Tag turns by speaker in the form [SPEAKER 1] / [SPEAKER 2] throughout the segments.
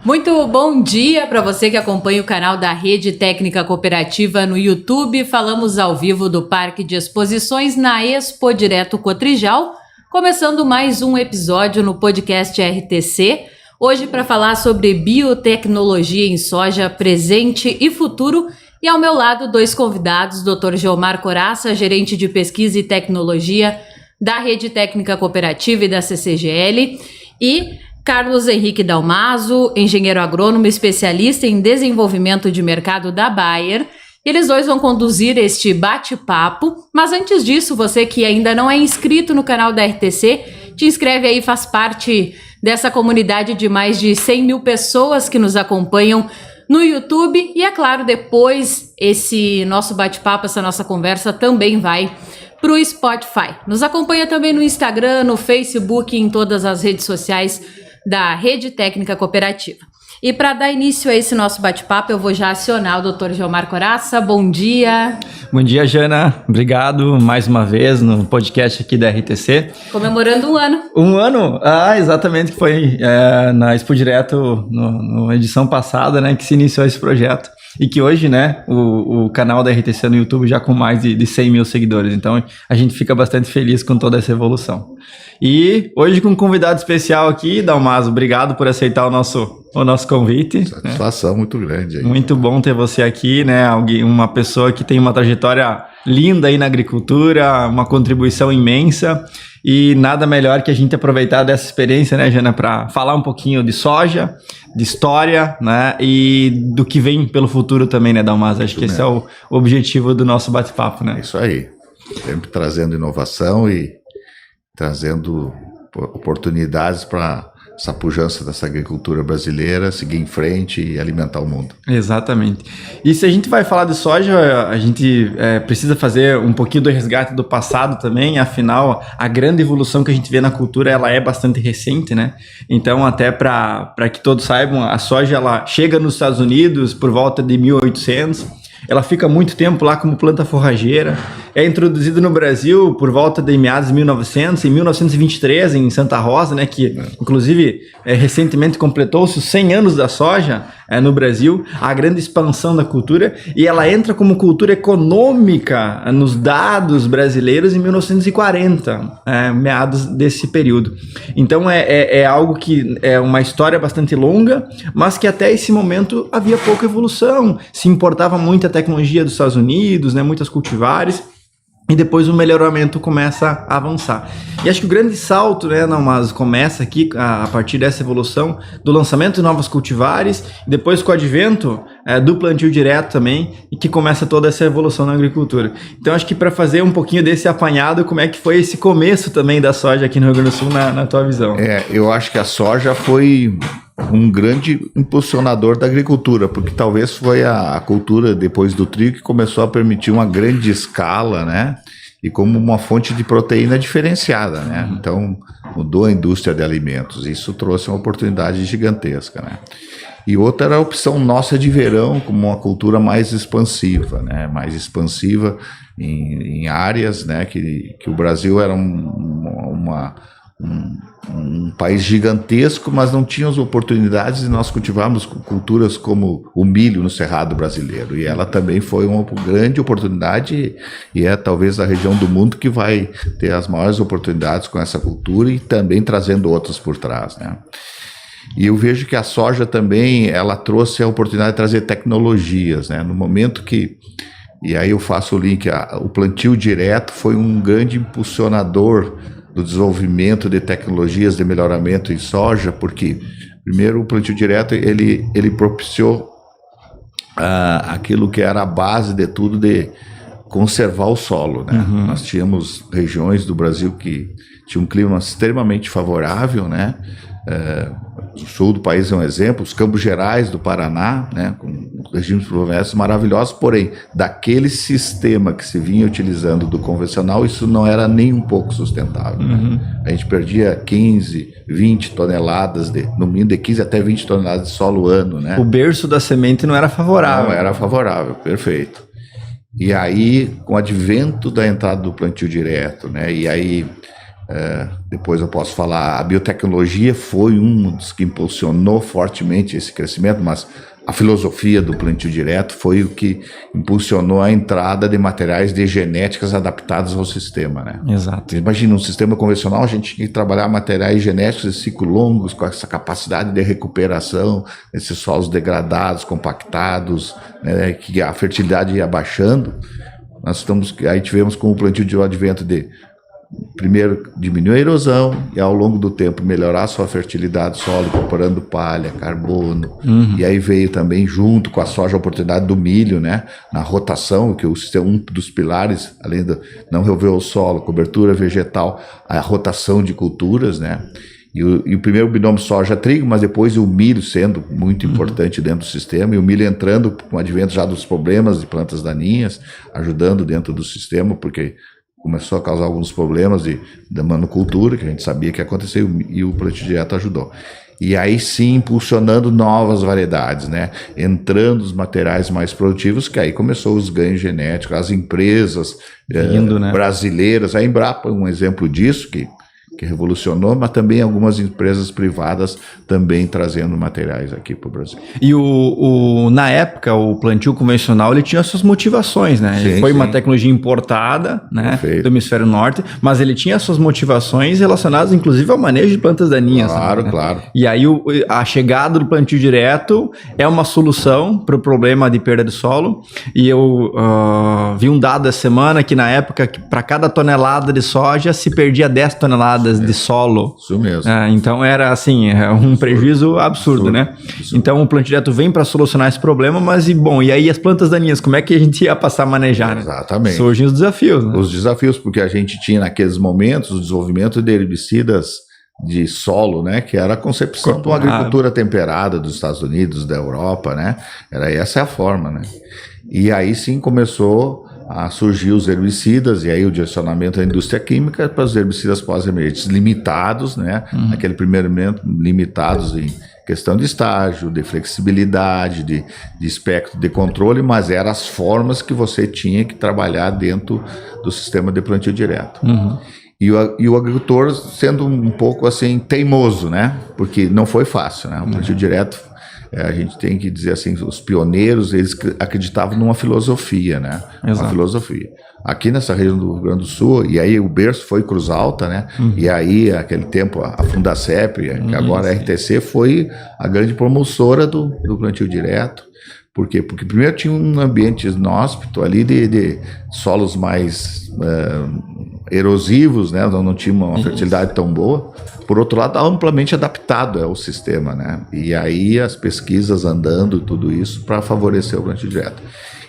[SPEAKER 1] Muito bom dia para você que acompanha o canal da Rede Técnica Cooperativa no YouTube. Falamos ao vivo do Parque de Exposições na Expo Direto Cotrijal, começando mais um episódio no podcast RTC. Hoje para falar sobre biotecnologia em soja, presente e futuro. E ao meu lado, dois convidados, Dr. Geomar Coraça, gerente de pesquisa e tecnologia da Rede Técnica Cooperativa e da CCGL, e Carlos Henrique Dalmaso, engenheiro agrônomo especialista em desenvolvimento de mercado da Bayer. Eles dois vão conduzir este bate-papo, mas antes disso, você que ainda não é inscrito no canal da RTC, te inscreve aí, faz parte dessa comunidade de mais de 100 mil pessoas que nos acompanham no YouTube. E é claro, depois esse nosso bate-papo, essa nossa conversa também vai para o Spotify. Nos acompanha também no Instagram, no Facebook e em todas as redes sociais da Rede Técnica Cooperativa. E para dar início a esse nosso bate-papo, eu vou já acionar o Dr. Geomar Coraça. Bom dia.
[SPEAKER 2] Bom dia, Jana. Obrigado mais uma vez no podcast aqui da RTC.
[SPEAKER 1] Comemorando um ano.
[SPEAKER 2] Um ano? Ah, exatamente, que foi na Expo Direto, na edição passada, né, que se iniciou esse projeto. E que hoje, né, o canal da RTC no YouTube já com mais de 100 mil seguidores. Então, a gente fica bastante feliz com toda essa evolução. E hoje com um convidado especial aqui, Dalmaso, obrigado por aceitar o nosso convite.
[SPEAKER 3] Satisfação, né? Muito grande. Aí.
[SPEAKER 2] Muito bom ter você aqui, né? Uma pessoa que tem uma trajetória linda aí na agricultura, uma contribuição imensa. E nada melhor que a gente aproveitar dessa experiência, né, Jana, para falar um pouquinho de soja, de história, né, e do que vem pelo futuro também, né, Dalmaso? Acho que esse é o objetivo do nosso bate-papo, né?
[SPEAKER 3] É isso aí. Sempre trazendo inovação e trazendo oportunidades para essa pujança dessa agricultura brasileira, seguir em frente e alimentar o mundo.
[SPEAKER 2] Exatamente. E se a gente vai falar de soja, a gente precisa fazer um pouquinho do resgate do passado também, afinal, a grande evolução que a gente vê na cultura, ela é bastante recente, né? Então, até para que todos saibam, a soja, ela chega nos Estados Unidos por volta de 1800, ela fica muito tempo lá como planta forrageira, é introduzida no Brasil por volta de meados de 1900, em 1923, em Santa Rosa, né, que inclusive recentemente completou-se os 100 anos da soja no Brasil, a grande expansão da cultura, e ela entra como cultura econômica nos dados brasileiros em 1940, meados desse período. Então é algo que é uma história bastante longa, mas que até esse momento havia pouca evolução, se importava muita tecnologia dos Estados Unidos, né, muitas cultivares, e depois o melhoramento começa a avançar. E acho que o grande salto, né, Dalmaso, começa aqui a partir dessa evolução do lançamento de novos cultivares, depois com o advento do plantio direto também, e que começa toda essa evolução na agricultura. Então acho que para fazer um pouquinho desse apanhado, como é que foi esse começo também da soja aqui no Rio Grande do Sul, na tua visão?
[SPEAKER 3] Eu acho que a soja foi um grande impulsionador da agricultura, porque talvez foi a cultura depois do trigo que começou a permitir uma grande escala, né? E como uma fonte de proteína diferenciada, né? Então mudou a indústria de alimentos. Isso trouxe uma oportunidade gigantesca, né? E outra era a opção nossa de verão, como uma cultura mais expansiva, né? Mais expansiva em áreas, né? Que o Brasil era um país gigantesco, mas não tínhamos oportunidades, e nós cultivávamos culturas como o milho no Cerrado brasileiro, e ela também foi uma grande oportunidade, e é talvez a região do mundo que vai ter as maiores oportunidades com essa cultura, e também trazendo outras por trás, né? E eu vejo que a soja também, ela trouxe a oportunidade de trazer tecnologias, né? No momento que, e aí eu faço o link, o plantio direto foi um grande impulsionador do desenvolvimento de tecnologias de melhoramento em soja, porque primeiro o plantio direto ele propiciou aquilo que era a base de tudo, de conservar o solo, né? Uhum. Nós tínhamos regiões do Brasil que tinham um clima extremamente favorável, né? O sul do país é um exemplo, os Campos Gerais do Paraná, né, com regimes florestais maravilhosos, porém, daquele sistema que se vinha utilizando do convencional, isso não era nem um pouco sustentável. Uhum. Né? A gente perdia 15, 20 toneladas, no mínimo de 15 até 20 toneladas de solo ano. Né?
[SPEAKER 2] O berço da semente não era favorável.
[SPEAKER 3] Não era favorável, perfeito. E aí, com o advento da entrada do plantio direto, né? E aí, depois eu posso falar, a biotecnologia foi um dos que impulsionou fortemente esse crescimento, mas a filosofia do plantio direto foi o que impulsionou a entrada de materiais de genéticas adaptados ao sistema, né?
[SPEAKER 2] Exato.
[SPEAKER 3] Imagina, um sistema convencional, a gente tinha que trabalhar materiais genéticos de ciclo longos, com essa capacidade de recuperação, esses solos degradados, compactados, né, que a fertilidade ia baixando. Aí tivemos com o plantio de advento de primeiro diminuir a erosão e ao longo do tempo melhorar a sua fertilidade do solo, incorporando palha, carbono. E aí veio também junto com a soja a oportunidade do milho, né, na rotação, que é um dos pilares, além de não revolver o solo, cobertura vegetal, a rotação de culturas, né. E o primeiro binômio soja-trigo, mas depois o milho sendo muito importante dentro do sistema, e o milho entrando com o advento já dos problemas de plantas daninhas, ajudando dentro do sistema, porque começou a causar alguns problemas da monocultura, que a gente sabia que ia acontecer, e o plantio direto ajudou. E aí sim, impulsionando novas variedades, né? Entrando os materiais mais produtivos, que aí começou os ganhos genéticos, as empresas né, brasileiras, a Embrapa é um exemplo disso, que revolucionou, mas também algumas empresas privadas também trazendo materiais aqui para o Brasil.
[SPEAKER 2] E na época, o plantio convencional, ele tinha suas motivações, né? Ele foi uma tecnologia importada, né, do hemisfério norte, mas ele tinha suas motivações relacionadas, inclusive, ao manejo de plantas daninhas.
[SPEAKER 3] Claro,
[SPEAKER 2] também, né?
[SPEAKER 3] claro.
[SPEAKER 2] E aí, a chegada do plantio direto é uma solução para o problema de perda de solo. E eu vi um dado essa semana que, na época, para cada tonelada de soja, se perdia 10 toneladas de solo.
[SPEAKER 3] Isso mesmo.
[SPEAKER 2] Então era assim, um prejuízo absurdo, né? Então o plantio direto vem para solucionar esse problema, mas e aí as plantas daninhas, como é que a gente ia passar a manejar, né?
[SPEAKER 3] Exatamente.
[SPEAKER 2] Surgem os desafios, né?
[SPEAKER 3] Os desafios, porque a gente tinha naqueles momentos o desenvolvimento de herbicidas de solo, né? Que era a concepção de uma agricultura temperada dos Estados Unidos, da Europa, né? Essa é a forma, né? E aí sim começou a surgir os herbicidas, e aí o direcionamento da indústria química para os herbicidas pós-emergentes limitados, né? Naquele primeiro momento, limitados em questão de estágio, de flexibilidade, de espectro de controle, mas eram as formas que você tinha que trabalhar dentro do sistema de plantio direto. E o agricultor sendo um pouco assim teimoso, né? Porque não foi fácil, né? O plantio direto, a gente tem que dizer assim, os pioneiros, eles acreditavam numa filosofia, né?
[SPEAKER 2] Exato.
[SPEAKER 3] Uma filosofia. Aqui nessa região do Rio Grande do Sul, e aí o berço foi Cruz Alta, né? E aí, aquele tempo, a Fundacep, que agora é a RTC, foi a grande promotora do plantio direto. Por quê? Porque primeiro tinha um ambiente inóspito ali de solos mais erosivos, né? Não tinha uma fertilidade tão boa. Por outro lado, amplamente adaptado ao sistema, né? E aí as pesquisas andando, tudo isso, para favorecer o plantio direto.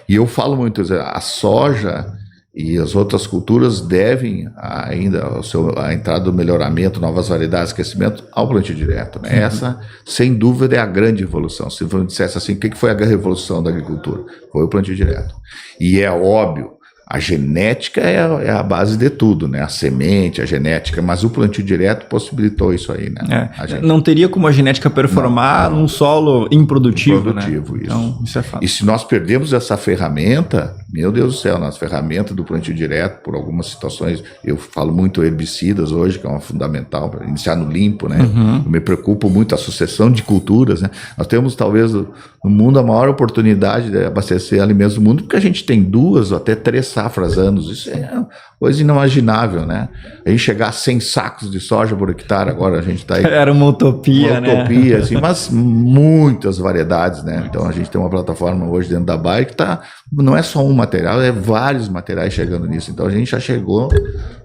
[SPEAKER 3] E eu falo muito, a soja e as outras culturas devem ainda a entrada do melhoramento, novas variedades, crescimento ao plantio direto, né? Essa, sem dúvida, é a grande evolução. Se você dissesse assim, o que foi a revolução da agricultura? Foi o plantio direto. E é óbvio, a genética é a base de tudo, né? A semente, a genética, mas o plantio direto possibilitou isso aí, né?
[SPEAKER 2] Não teria como a genética performar num solo improdutivo, né?
[SPEAKER 3] Isso.
[SPEAKER 2] Então, isso é fato.
[SPEAKER 3] E se nós perdemos essa ferramenta, meu Deus do céu, nossa ferramenta do plantio direto, por algumas situações, eu falo muito herbicidas hoje, que é uma fundamental para iniciar no limpo, né? Eu me preocupo muito a sucessão de culturas, né? Nós temos, talvez, no mundo a maior oportunidade de abastecer alimentos do mundo, porque a gente tem 2 ou até 3 safras anos. Isso é coisa inimaginável, né? A gente chegar a 100 sacos de soja por hectare, agora a gente está aí.
[SPEAKER 2] Era uma utopia, né?
[SPEAKER 3] Uma utopia, assim, mas muitas variedades, né? Então a gente tem uma plataforma hoje dentro da Bayer que não é só um material, é vários materiais chegando nisso. Então a gente já chegou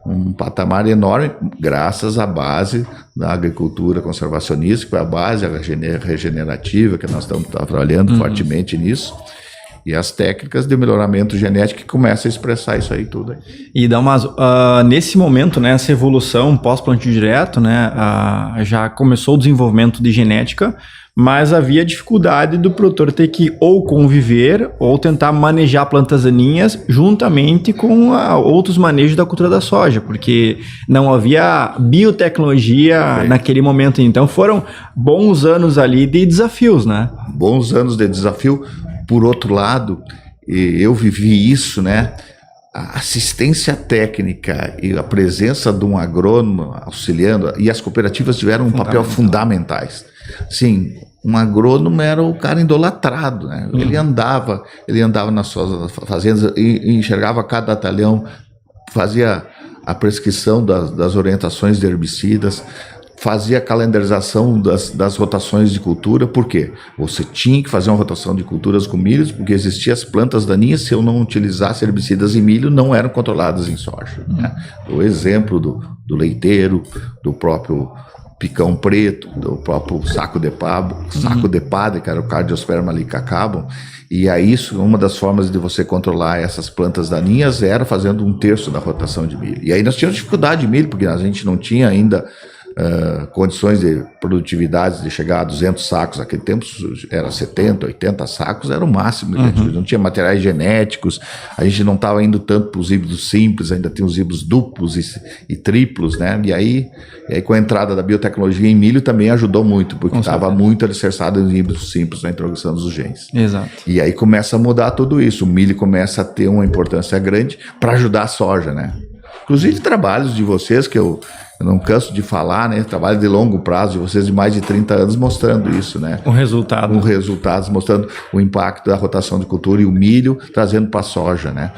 [SPEAKER 3] um patamar enorme, graças à base da agricultura conservacionista, que foi a base regenerativa, que nós estamos trabalhando fortemente nisso. E as técnicas de melhoramento genético que começam a expressar isso aí tudo. Aí.
[SPEAKER 2] E Dalmaso, nesse momento, né, essa evolução pós-plantio direto, né, já começou o desenvolvimento de genética, mas havia dificuldade do produtor ter que ou conviver ou tentar manejar plantas daninhas juntamente com outros manejos da cultura da soja, porque não havia biotecnologia naquele momento. Então foram bons anos ali de desafios, né?
[SPEAKER 3] Bons anos de desafio. Por outro lado, eu vivi isso, né? A assistência técnica e a presença de um agrônomo auxiliando, e as cooperativas tiveram um papel fundamentais. Sim, um agrônomo era o cara idolatrado, né? Ele andava nas suas fazendas e enxergava cada talhão, fazia a prescrição das orientações de herbicidas, fazia a calendarização das rotações de cultura. Por quê? Você tinha que fazer uma rotação de culturas com milhos, porque existiam as plantas daninhas, se eu não utilizasse herbicidas em milho, não eram controladas em soja. Né? O exemplo do leiteiro, do próprio picão preto, do próprio saco de padre, que era o Cardiosperma licacabbon. E aí, uma das formas de você controlar essas plantas daninhas era fazendo 1/3 da rotação de milho. E aí nós tínhamos dificuldade de milho, porque a gente não tinha ainda condições de produtividade de chegar a 200 sacos. Naquele tempo era 70, 80 sacos, era o máximo. Não tinha materiais genéticos, a gente não estava indo tanto para os híbridos simples, ainda tinha os híbridos duplos e triplos, né? E aí com a entrada da biotecnologia em milho também ajudou muito, porque estava muito alicerçado em híbridos simples na introdução dos genes.
[SPEAKER 2] Exato.
[SPEAKER 3] E aí começa a mudar tudo isso, o milho começa a ter uma importância grande para ajudar a soja, né? Inclusive trabalhos de vocês, que eu não canso de falar, né? Trabalho de longo prazo de vocês de mais de 30 anos mostrando isso, né?
[SPEAKER 2] O resultado.
[SPEAKER 3] Com resultados, mostrando o impacto da rotação de cultura e o milho trazendo para a soja, né?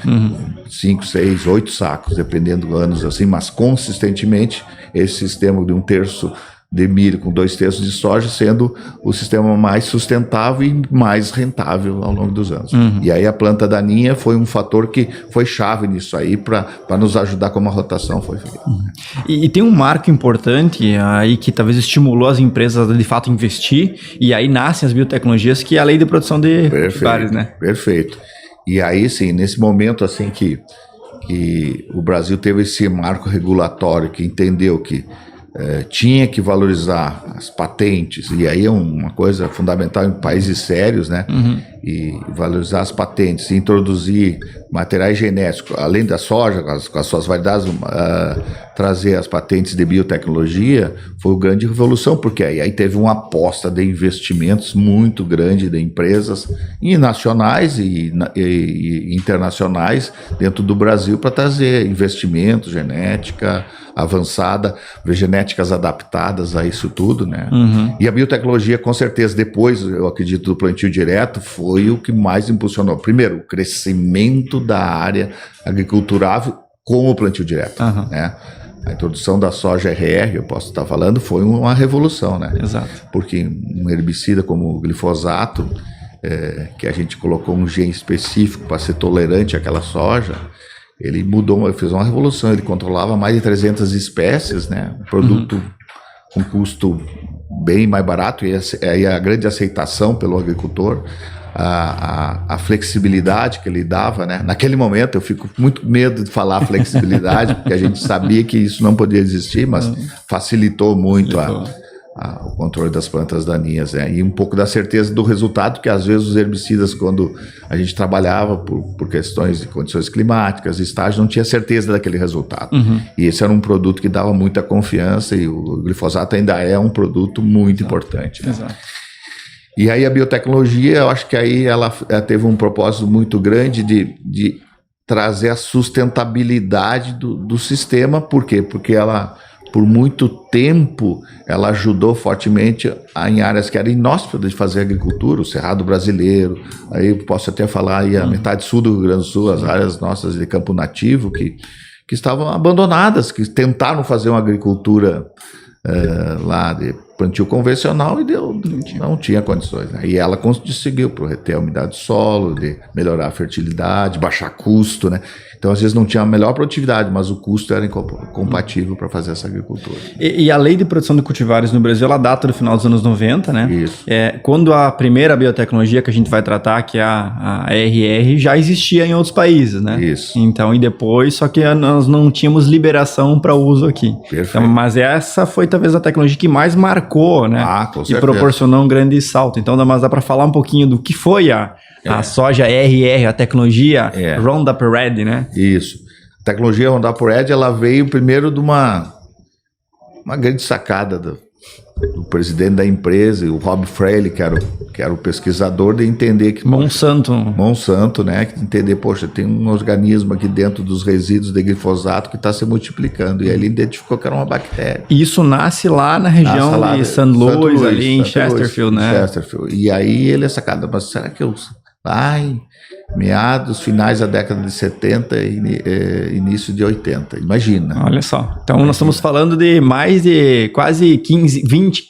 [SPEAKER 3] 5, 6, 8 sacos, dependendo dos anos assim, mas consistentemente esse sistema de 1/3 de milho com 2/3 de soja sendo o sistema mais sustentável e mais rentável ao longo dos anos. E aí a planta daninha foi um fator que foi chave nisso aí para nos ajudar como a rotação foi feita.
[SPEAKER 2] E tem um marco importante aí que talvez estimulou as empresas a de fato investir, e aí nascem as biotecnologias, que é a lei de produção de cultivares, né?
[SPEAKER 3] Perfeito. E aí sim, nesse momento assim que o Brasil teve esse marco regulatório que entendeu que tinha que valorizar as patentes, e aí é uma coisa fundamental em países sérios, né? E valorizar as patentes, introduzir materiais genéticos, além da soja, com as suas variedades, trazer as patentes de biotecnologia, foi uma grande revolução, porque aí teve uma aposta de investimentos muito grande de empresas nacionais e internacionais dentro do Brasil para trazer investimento, genética avançada, genéticas adaptadas a isso tudo, né? E a biotecnologia, com certeza, depois, eu acredito, do plantio direto, foi o que mais impulsionou. Primeiro, o crescimento da área agriculturável com o plantio direto, né? A introdução da soja RR, eu posso estar falando, foi uma revolução, né?
[SPEAKER 2] Exato.
[SPEAKER 3] Porque um herbicida como o glifosato, que a gente colocou um gene específico para ser tolerante àquela soja, ele fez uma revolução, ele controlava mais de 300 espécies, né? Um produto com custo bem mais barato, e aí a grande aceitação pelo agricultor, a flexibilidade que ele dava, né? Naquele momento eu fico com muito medo de falar flexibilidade, porque a gente sabia que isso não podia existir, mas facilitou muito o controle das plantas daninhas, né? E um pouco da certeza do resultado, que às vezes os herbicidas, quando a gente trabalhava por questões de condições climáticas, estágio, não tinha certeza daquele resultado. E esse era um produto que dava muita confiança, e o glifosato ainda é um produto muito importante, né?
[SPEAKER 2] Exato.
[SPEAKER 3] E aí a biotecnologia, eu acho que aí ela teve um propósito muito grande de trazer a sustentabilidade do sistema. Por quê? Porque ela, por muito tempo, ela ajudou fortemente em áreas que eram inóspitas de fazer agricultura, o Cerrado Brasileiro, aí posso até falar aí a metade sul do Rio Grande do Sul, as áreas nossas de campo nativo que estavam abandonadas, que tentaram fazer uma agricultura lá de plantio convencional e não tinha condições, né? E ela conseguiu reter a umidade do solo, de melhorar a fertilidade, baixar custo, né? Então, às vezes, não tinha a melhor produtividade, mas o custo era incompatível para fazer essa agricultura.
[SPEAKER 2] E a lei de produção de cultivares no Brasil, ela data do final dos anos 90, né?
[SPEAKER 3] Isso.
[SPEAKER 2] Quando a primeira biotecnologia que a gente vai tratar, que é a RR, já existia em outros países, né?
[SPEAKER 3] Isso.
[SPEAKER 2] Então, e depois, só que nós não tínhamos liberação para uso aqui.
[SPEAKER 3] Perfeito.
[SPEAKER 2] Então, mas essa foi talvez a tecnologia que mais marcou, né?
[SPEAKER 3] Com
[SPEAKER 2] e
[SPEAKER 3] certeza.
[SPEAKER 2] proporcionou um grande salto. Então, mas dá para falar um pouquinho do que foi a soja RR, a tecnologia Roundup Ready, né?
[SPEAKER 3] Isso. A tecnologia Roundup Ready, ela veio primeiro de uma grande sacada do presidente da empresa, o Rob Fraley, que era o pesquisador, de entender que... Monsanto, né? Entender, poxa, tem um organismo aqui dentro dos resíduos de glifosato que está se multiplicando. E aí ele identificou que era uma bactéria.
[SPEAKER 2] E isso nasce lá na região de St. Louis, ali em Chesterfield, né?
[SPEAKER 3] Chesterfield. E aí ele é sacado, mas será que eu... finais da década de 70 e início de 80, imagina.
[SPEAKER 2] Olha só, então nós estamos falando de mais de quase 15,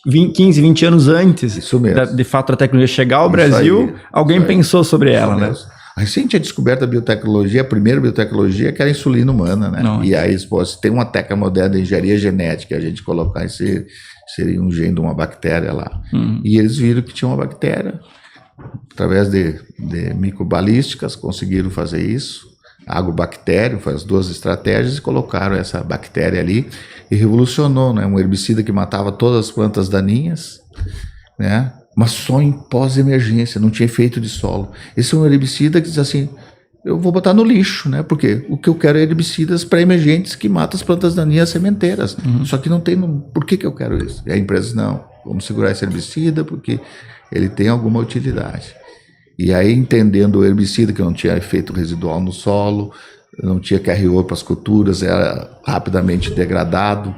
[SPEAKER 2] 20 anos antes.
[SPEAKER 3] Isso mesmo.
[SPEAKER 2] De fato a tecnologia chegar ao Brasil, alguém pensou sobre ela, né?
[SPEAKER 3] A recente a descoberta da biotecnologia, a primeira biotecnologia, que era a insulina humana, né? E aí, se tem uma técnica moderna de engenharia genética, a gente colocar seria um gene de uma bactéria lá. E eles viram que tinha uma bactéria. Através de microbalísticas, conseguiram fazer isso. Agrobactério, foi as duas estratégias, e colocaram essa bactéria ali e revolucionou, né? Um herbicida que matava todas as plantas daninhas, né? Mas só em pós-emergência, não tinha efeito de solo. Esse é um herbicida que diz assim, eu vou botar no lixo, né? Porque o que eu quero é herbicidas pré-emergentes que matam as plantas daninhas sementeiras. Só que não tem... Por que eu quero isso? E a empresa diz, não, vamos segurar esse herbicida porque ele tem alguma utilidade. E aí, entendendo o herbicida, que não tinha efeito residual no solo, não tinha QRO para as culturas, era rapidamente degradado,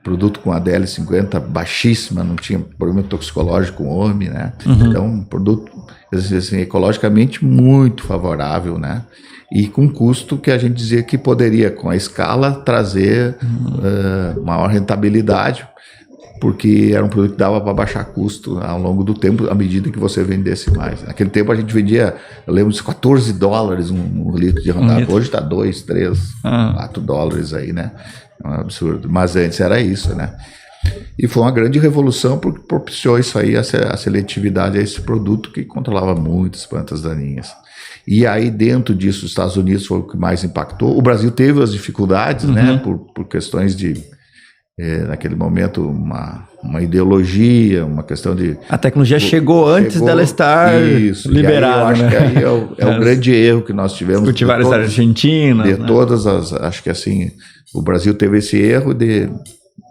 [SPEAKER 3] produto com ADL 50 baixíssima, não tinha problema toxicológico com o homem, né? Então, um produto assim, ecologicamente muito favorável, né? E com custo que a gente dizia que poderia, com a escala, trazer maior rentabilidade, porque era um produto que dava para baixar custo ao longo do tempo, à medida que você vendesse mais. Naquele tempo a gente vendia, eu lembro de $14 um litro de Roundup, hoje está $2, $3, $4 aí, né? É um absurdo, mas antes era isso, né? E foi uma grande revolução porque propiciou isso aí, a seletividade a esse produto que controlava muitas plantas daninhas. E aí dentro disso os Estados Unidos foi o que mais impactou. O Brasil teve as dificuldades, né? Por questões de... naquele momento uma ideologia, uma questão de...
[SPEAKER 2] A tecnologia chegou antes dela estar liberada,
[SPEAKER 3] e aí eu acho que aí é o grande erro que nós tivemos.
[SPEAKER 2] Cultivares da Argentina.
[SPEAKER 3] De todas as... Acho que assim, o Brasil teve esse erro de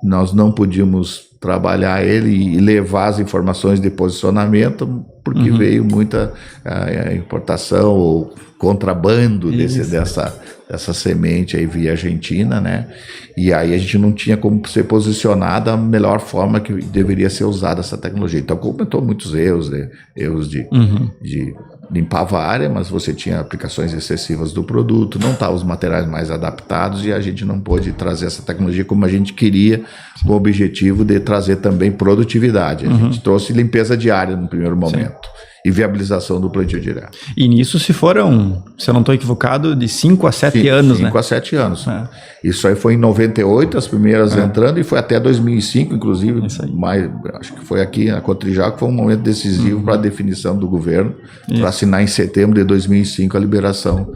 [SPEAKER 3] nós não podíamos trabalhar ele e levar as informações de posicionamento porque veio muita importação ou contrabando dessa semente aí via Argentina, né? E aí a gente não tinha como ser posicionado da melhor forma que deveria ser usada essa tecnologia. Então cometou muitos erros de limpava a área, mas você tinha aplicações excessivas do produto, não estavam os materiais mais adaptados e a gente não pôde trazer essa tecnologia como a gente queria, com o objetivo de trazer também produtividade. A gente trouxe limpeza de área no primeiro momento. E viabilização do plantio direto.
[SPEAKER 2] E nisso se foram, se eu não estou equivocado, de 5 a 7 anos, né?
[SPEAKER 3] 5 a 7 anos. Isso aí foi em 98, as primeiras entrando, e foi até 2005, inclusive, acho que foi aqui na Cotrijal, que foi um momento decisivo para a definição do governo, para assinar em setembro de 2005 a liberação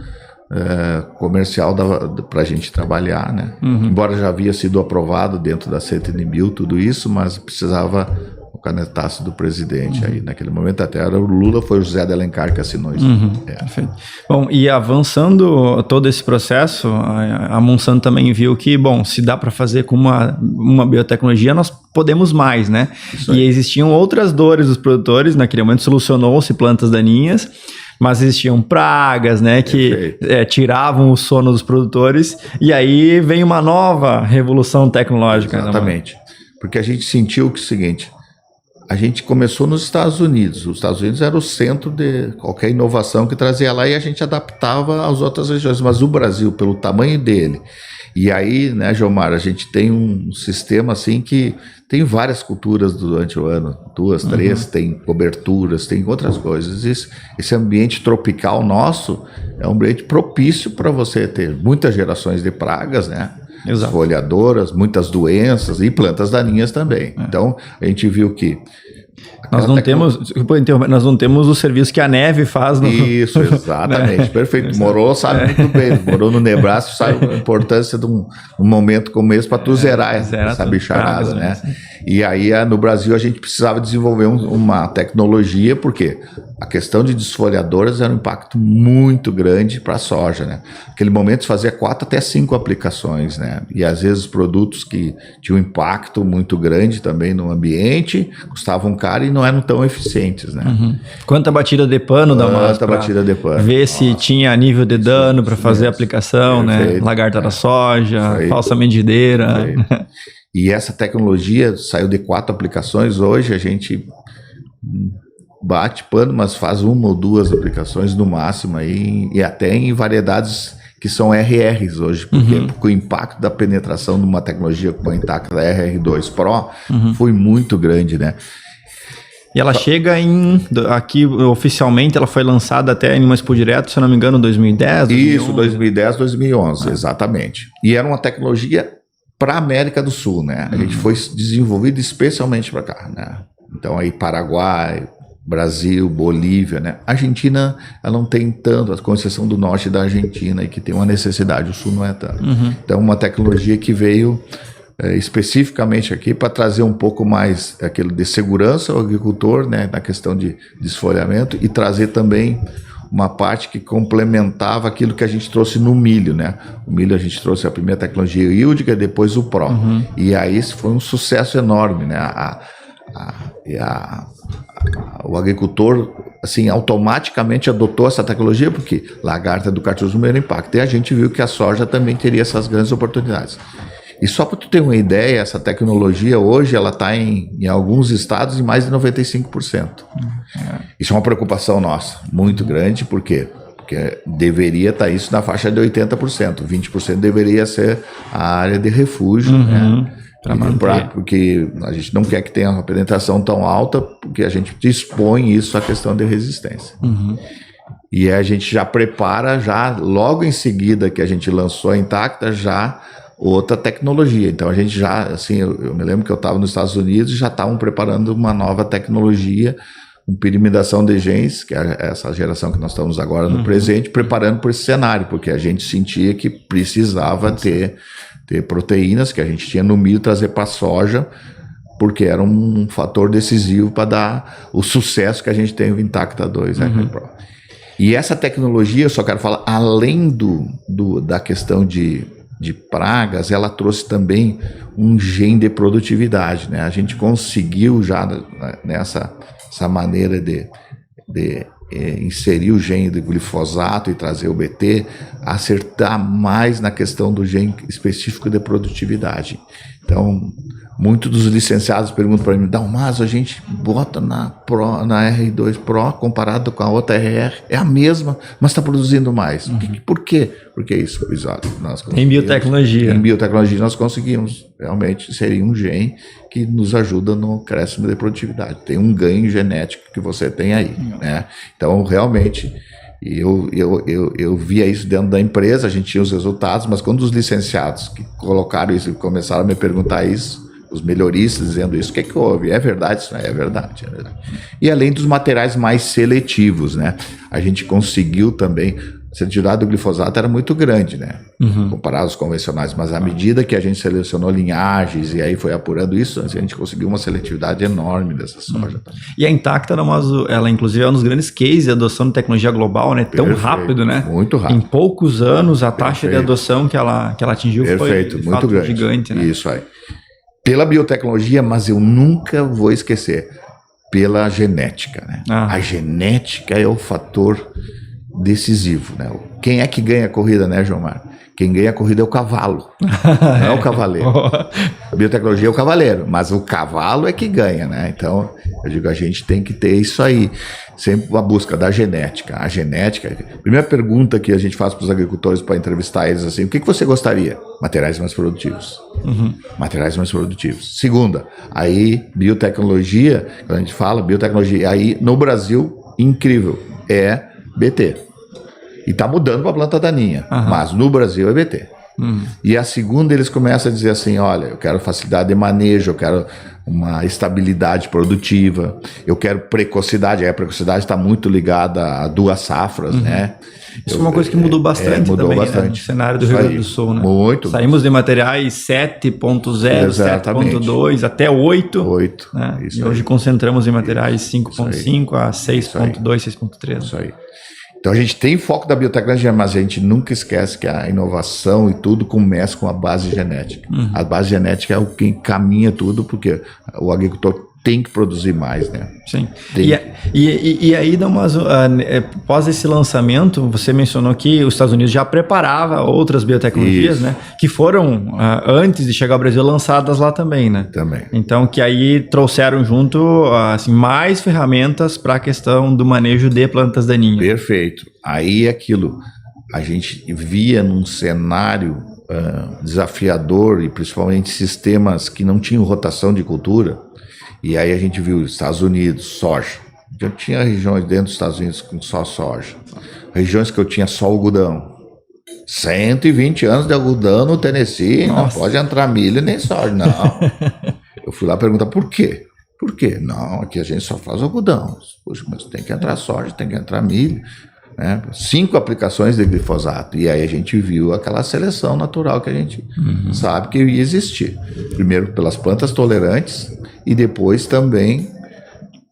[SPEAKER 3] comercial para a gente trabalhar, né? Embora já havia sido aprovado dentro da CNTB tudo isso, mas precisava... o canetaço do presidente aí naquele momento, até era o Lula, foi o José de Alencar que assinou isso.
[SPEAKER 2] Perfeito. Bom, e avançando todo esse processo, a Monsanto também viu que, bom, se dá para fazer com uma biotecnologia, nós podemos mais, né? E existiam outras dores dos produtores, naquele momento solucionou-se plantas daninhas, mas existiam pragas, né, que tiravam o sono dos produtores, e aí vem uma nova revolução tecnológica.
[SPEAKER 3] Exatamente. Porque a gente sentiu que é o seguinte... A gente começou nos Estados Unidos. Os Estados Unidos era o centro de qualquer inovação que trazia lá e a gente adaptava às outras regiões. Mas o Brasil, pelo tamanho dele, e aí, né, Gilmar, a gente tem um sistema assim que tem várias culturas durante o ano, 2, 3, tem coberturas, tem outras coisas. Esse ambiente tropical nosso é um ambiente propício para você ter muitas gerações de pragas, né? Esfoliadoras, muitas doenças e plantas daninhas também. Então, a gente viu que
[SPEAKER 2] Nós não temos o serviço que a neve faz.
[SPEAKER 3] Isso, exatamente, né? Perfeito. Morou, sabe muito bem. Morou no Nebraska, sabe a importância de um momento como esse para tu zerar essa bicharada, né? E aí, no Brasil, a gente precisava desenvolver uma tecnologia, porque a questão de desfolhadoras era um impacto muito grande para a soja, né? Naquele momento, se fazia 4 até 5 aplicações, né? E às vezes produtos que tinham um impacto muito grande também no ambiente, custavam caro e não eram tão eficientes, né?
[SPEAKER 2] Quanta batida de pano da massa?
[SPEAKER 3] Quanta batida de pano.
[SPEAKER 2] Ver se tinha nível de dano para fazer a aplicação, né? Lagarta da soja, falsa medideira.
[SPEAKER 3] E essa tecnologia saiu de 4 aplicações. Hoje a gente bate pano, mas faz 1 ou 2 aplicações no máximo aí, e até em variedades que são RRs hoje, porque o impacto da penetração de uma tecnologia como a Intacta RR2 Pro foi muito grande, né?
[SPEAKER 2] E ela chega aqui oficialmente, ela foi lançada até em uma Expo Direto, se eu não me engano, 2010?
[SPEAKER 3] Isso, 2010, 2011, exatamente. E era uma tecnologia para a América do Sul, né? A gente foi desenvolvido especialmente para cá, né? Então aí Paraguai, Brasil, Bolívia, né? A Argentina, ela não tem tanto, com exceção do norte da Argentina, e que tem uma necessidade, o sul não é tanto. Então, uma tecnologia que veio especificamente aqui para trazer um pouco mais aquilo de segurança ao agricultor, né? Na questão de desfolhamento, e trazer também uma parte que complementava aquilo que a gente trouxe no milho, né? O milho a gente trouxe a primeira tecnologia hídrica, depois o Pro. E aí foi um sucesso enorme, né? O agricultor, assim, automaticamente adotou essa tecnologia, porque lagarta do cartuz no menor impacto. E a gente viu que a soja também teria essas grandes oportunidades. E só para tu ter uma ideia, essa tecnologia hoje ela está em alguns estados em mais de 95%. Isso é uma preocupação nossa, muito grande, por quê? Porque deveria estar isso na faixa de 80%, 20% deveria ser a área de refúgio, né? Porque a gente não quer que tenha uma penetração tão alta, porque a gente expõe isso à questão de resistência. E a gente já prepara, logo em seguida que a gente lançou a Intacta, já outra tecnologia. Então a gente já, assim, eu me lembro que eu estava nos Estados Unidos e já estavam preparando uma nova tecnologia, com pirimidação de genes, que é essa geração que nós estamos agora no presente, preparando por esse cenário, porque a gente sentia que precisava ter proteínas que a gente tinha no milho, trazer para a soja, porque era um fator decisivo para dar o sucesso que a gente tem no Intacta 2, né? E essa tecnologia, eu só quero falar, além da questão de pragas, ela trouxe também um gene de produtividade, né? A gente conseguiu já nessa maneira de inserir o gene do glifosato e trazer o BT, acertar mais na questão do gene específico de produtividade. Então, muitos dos licenciados perguntam para mim, Dalmaso, a gente bota na R2 Pro comparado com a outra RR, é a mesma, mas está produzindo mais. Por quê? Porque isso, exato.
[SPEAKER 2] Em biotecnologia.
[SPEAKER 3] Em biotecnologia nós conseguimos realmente inserir um gene que nos ajuda no crescimento de produtividade. Tem um ganho genético que você tem aí, né? Então, realmente, eu via isso dentro da empresa, a gente tinha os resultados, mas quando os licenciados que colocaram isso e começaram a me perguntar isso, os melhoristas dizendo isso, o que é que houve? É verdade? Isso não é verdade, é verdade. E além dos materiais mais seletivos, né? A gente conseguiu também, a seletividade do glifosato era muito grande, né? Comparado aos convencionais, mas à medida que a gente selecionou linhagens e aí foi apurando isso, a gente conseguiu uma seletividade enorme dessa soja.
[SPEAKER 2] E a Intacta, ela inclusive é um dos grandes cases de adoção de tecnologia global, né? Tão rápido, né?
[SPEAKER 3] Muito rápido.
[SPEAKER 2] Em poucos anos, a taxa de adoção que ela atingiu foi de
[SPEAKER 3] muito
[SPEAKER 2] fato
[SPEAKER 3] grande.
[SPEAKER 2] Gigante, né?
[SPEAKER 3] Isso aí. Pela biotecnologia, mas eu nunca vou esquecer, pela genética, né? A genética é o fator decisivo, né? Quem é que ganha a corrida, né, Gilmar? Quem ganha a corrida é o cavalo, não é o cavaleiro. A biotecnologia é o cavaleiro, mas o cavalo é que ganha, né? Então, eu digo, a gente tem que ter isso aí. Sempre uma busca da genética. A genética, a primeira pergunta que a gente faz para os agricultores para entrevistar eles assim, o que você gostaria? Materiais mais produtivos. Materiais mais produtivos. Segunda, aí biotecnologia, quando a gente fala biotecnologia, aí no Brasil, incrível, é BT. E está mudando para a planta daninha, mas no Brasil é BT. E a segunda, eles começam a dizer assim, olha, eu quero facilidade de manejo, eu quero uma estabilidade produtiva, eu quero precocidade. A precocidade está muito ligada a 2 safras, né?
[SPEAKER 2] Isso é uma coisa que mudou bastante
[SPEAKER 3] mudou
[SPEAKER 2] também,
[SPEAKER 3] bastante.
[SPEAKER 2] Né? No cenário do Rio Grande do Sul, né?
[SPEAKER 3] Muito.
[SPEAKER 2] Saímos de materiais 7.0, 7.2 até 8. Né? E hoje concentramos em materiais 5.5 a 6.2, 6.3.
[SPEAKER 3] Isso aí. Então a gente tem foco da biotecnologia, mas a gente nunca esquece que a inovação e tudo começa com a base genética. A base genética é o que encaminha tudo, porque o agricultor tem que produzir mais, né?
[SPEAKER 2] Sim. E aí, após esse lançamento, você mencionou que os Estados Unidos já preparava outras biotecnologias, né? Que foram, antes de chegar ao Brasil, lançadas lá também, né?
[SPEAKER 3] Também.
[SPEAKER 2] Então, que aí trouxeram junto, assim, mais ferramentas para a questão do manejo de plantas daninhas.
[SPEAKER 3] Perfeito. Aí é aquilo, a gente via num cenário desafiador e principalmente sistemas que não tinham rotação de cultura. E aí a gente viu Estados Unidos, soja. Eu tinha regiões dentro dos Estados Unidos com só soja. Regiões que eu tinha só algodão. 120 anos de algodão no Tennessee, não pode entrar milho nem soja, não. Eu fui lá perguntar por quê? Por quê? Não, aqui a gente só faz algodão. Poxa, mas tem que entrar soja, tem que entrar milho. Né? 5 aplicações de glifosato. E aí a gente viu aquela seleção natural que a gente sabe que ia existir. Primeiro pelas plantas tolerantes e depois também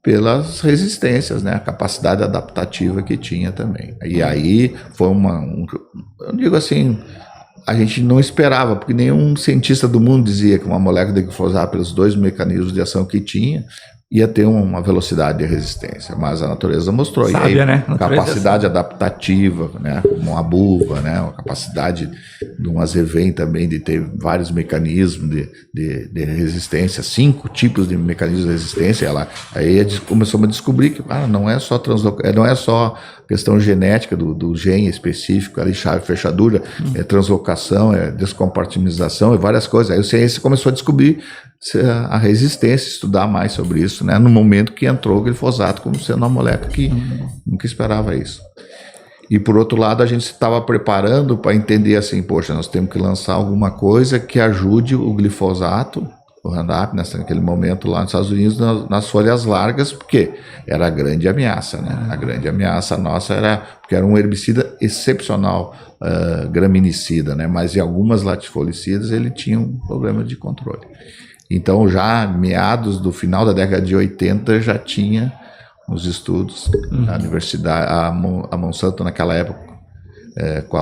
[SPEAKER 3] pelas resistências, né? A capacidade adaptativa que tinha também. E aí foi eu digo assim, a gente não esperava, porque nenhum cientista do mundo dizia que uma molécula de glifosato, pelos 2 mecanismos de ação que tinha, ia ter uma velocidade de resistência, mas a natureza mostrou.
[SPEAKER 2] Sábia,
[SPEAKER 3] e aí,
[SPEAKER 2] né?
[SPEAKER 3] Capacidade adaptativa, né? Como uma buva, né? A capacidade de um azevém também de ter vários mecanismos de resistência, 5 tipos de mecanismos de resistência. Aí começou a descobrir que não é só não é só questão genética do gene específico, ali chave fechadura, é translocação, é descompartimentização, e várias coisas. Aí a ciência começou a descobrir a resistência, estudar mais sobre isso, né? No momento que entrou o glifosato como sendo uma molécula que nunca esperava isso. E por outro lado, a gente estava preparando para entender assim, poxa, nós temos que lançar alguma coisa que ajude o glifosato, o Roundup, naquele momento lá nos Estados Unidos, nas folhas largas, porque era a grande ameaça, né? A grande ameaça nossa porque era um herbicida excepcional, graminicida, né? Mas em algumas latifolicistas ele tinha um problema de controle. Então, já meados do final da década de 80, já tinha os estudos, a universidade, a Monsanto naquela época, com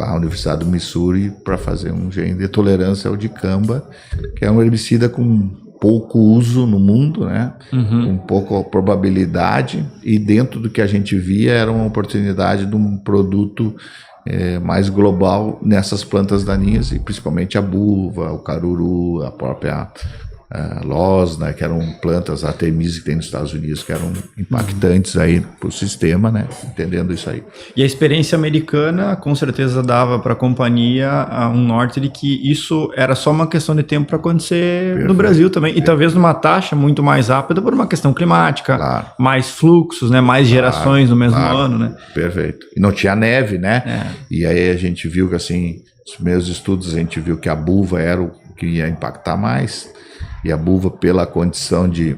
[SPEAKER 3] a Universidade do Missouri, para fazer um gene de tolerância ao dicamba, que é um herbicida com pouco uso no mundo, né? Com pouca probabilidade, e dentro do que a gente via era uma oportunidade de um produto mais global nessas plantas daninhas, e principalmente a buva, o caruru, a própria losna, que eram plantas artemisia que tem nos Estados Unidos, que eram impactantes aí para o sistema, né? Entendendo isso aí.
[SPEAKER 2] E a experiência americana com certeza dava para a companhia um norte de que isso era só uma questão de tempo para acontecer no Brasil também, e talvez numa taxa muito mais rápida por uma questão climática, mais fluxos, né? Mais gerações no mesmo ano, né?
[SPEAKER 3] Perfeito. E não tinha neve, né? E aí a gente viu que assim, nos meus estudos a gente viu que a buva era o que ia impactar mais. E a buva, pela condição de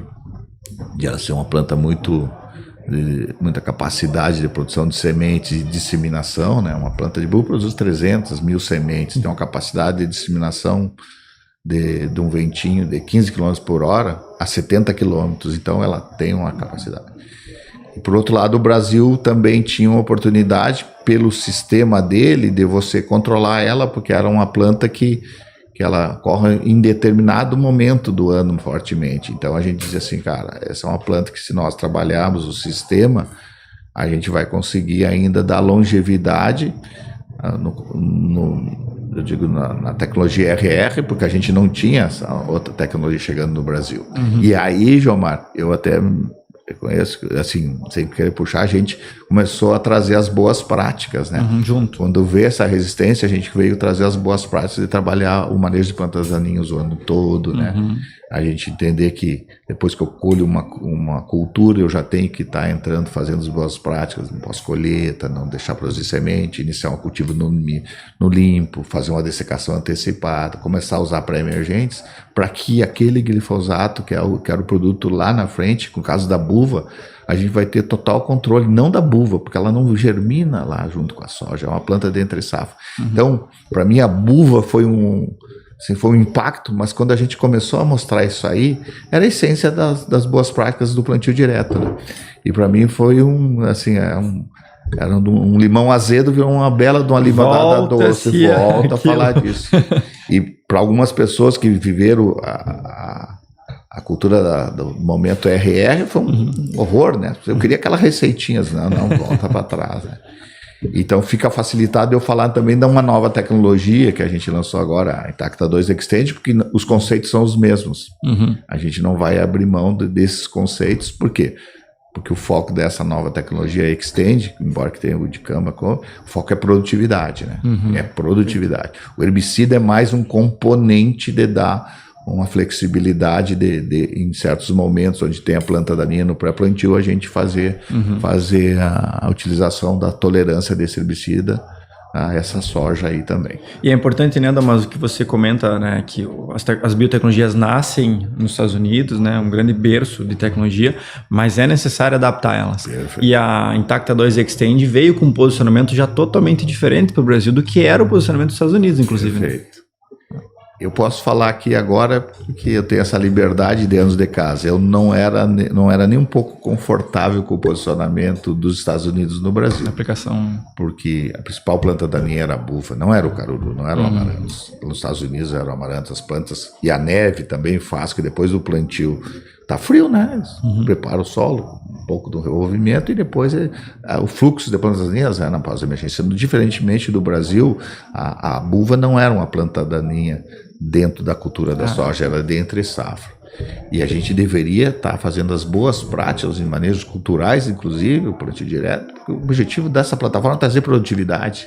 [SPEAKER 3] ela ser uma planta muita capacidade de produção de sementes e disseminação, né? Uma planta de buva produz 300 mil sementes, tem uma capacidade de disseminação de um ventinho de 15 km por hora a 70 km, então ela tem uma capacidade. E por outro lado, o Brasil também tinha uma oportunidade, pelo sistema dele, de você controlar ela, porque era uma planta que ela corre em determinado momento do ano fortemente. Então a gente dizia assim, cara, essa é uma planta que se nós trabalharmos o sistema, a gente vai conseguir ainda dar longevidade eu digo na tecnologia RR, porque a gente não tinha essa outra tecnologia chegando no Brasil. E aí, Jomar, eu conheço, assim, sem querer puxar, a gente começou a trazer as boas práticas, né?
[SPEAKER 2] Junto.
[SPEAKER 3] Quando vê essa resistência, a gente veio trazer as boas práticas de trabalhar o manejo de plantas daninhas o ano todo, né? A gente entender que depois que eu colho uma cultura, eu já tenho que estar entrando, fazendo as boas práticas, no pós-colheita, não deixar produzir semente, iniciar um cultivo no limpo, fazer uma dessecação antecipada, começar a usar pré-emergentes, para que aquele glifosato, que era o produto lá na frente, no caso da buva, a gente vai ter total controle, não da buva, porque ela não germina lá junto com a soja, é uma planta de entre safra. Então, para mim, a buva foi um impacto, mas quando a gente começou a mostrar isso aí, era a essência das boas práticas do plantio direto, né? E para mim foi era um limão azedo, virou uma bela de uma limonada doce, volta a falar disso. E para algumas pessoas que viveram a cultura do momento RR, foi um horror, né? Eu queria aquelas receitinhas, não volta para trás, né? Então fica facilitado eu falar também de uma nova tecnologia que a gente lançou agora, a Intacta 2 Extend, porque os conceitos são os mesmos. A gente não vai abrir mão desses conceitos, por quê? Porque o foco dessa nova tecnologia é Extend, embora que tenha o de cama, o foco é produtividade, né? É produtividade. O herbicida é mais um componente de dar uma flexibilidade em certos momentos onde tem a planta daninha no pré-plantio, a gente fazer a utilização da tolerância desse herbicida a essa soja aí também.
[SPEAKER 2] E é importante, né, Damaso, que você comenta, né, que as biotecnologias nascem nos Estados Unidos, né, um grande berço de tecnologia, mas é necessário adaptar elas. Perfeito. E a Intacta 2 Extend veio com um posicionamento já totalmente diferente para o Brasil do que era o posicionamento dos Estados Unidos, inclusive.
[SPEAKER 3] Perfeito. Eu posso falar aqui agora porque eu tenho essa liberdade de anos de casa. Eu não era nem um pouco confortável com o posicionamento dos Estados Unidos no Brasil.
[SPEAKER 2] A aplicação.
[SPEAKER 3] Porque a principal planta daninha era a buva, não era o caruru, não era o amaranto. Nos Estados Unidos era o amaranto, as plantas. E a neve também faz, que depois do plantio tá frio, né? Prepara o solo, um pouco do revolvimento e depois o fluxo de plantas daninhas na pós-emergência. Diferentemente do Brasil, a buva não era uma planta daninha dentro da cultura da soja, era de entre safra. E a gente deveria estar fazendo as boas práticas em manejos culturais, inclusive, o plantio direto, porque o objetivo dessa plataforma é trazer produtividade.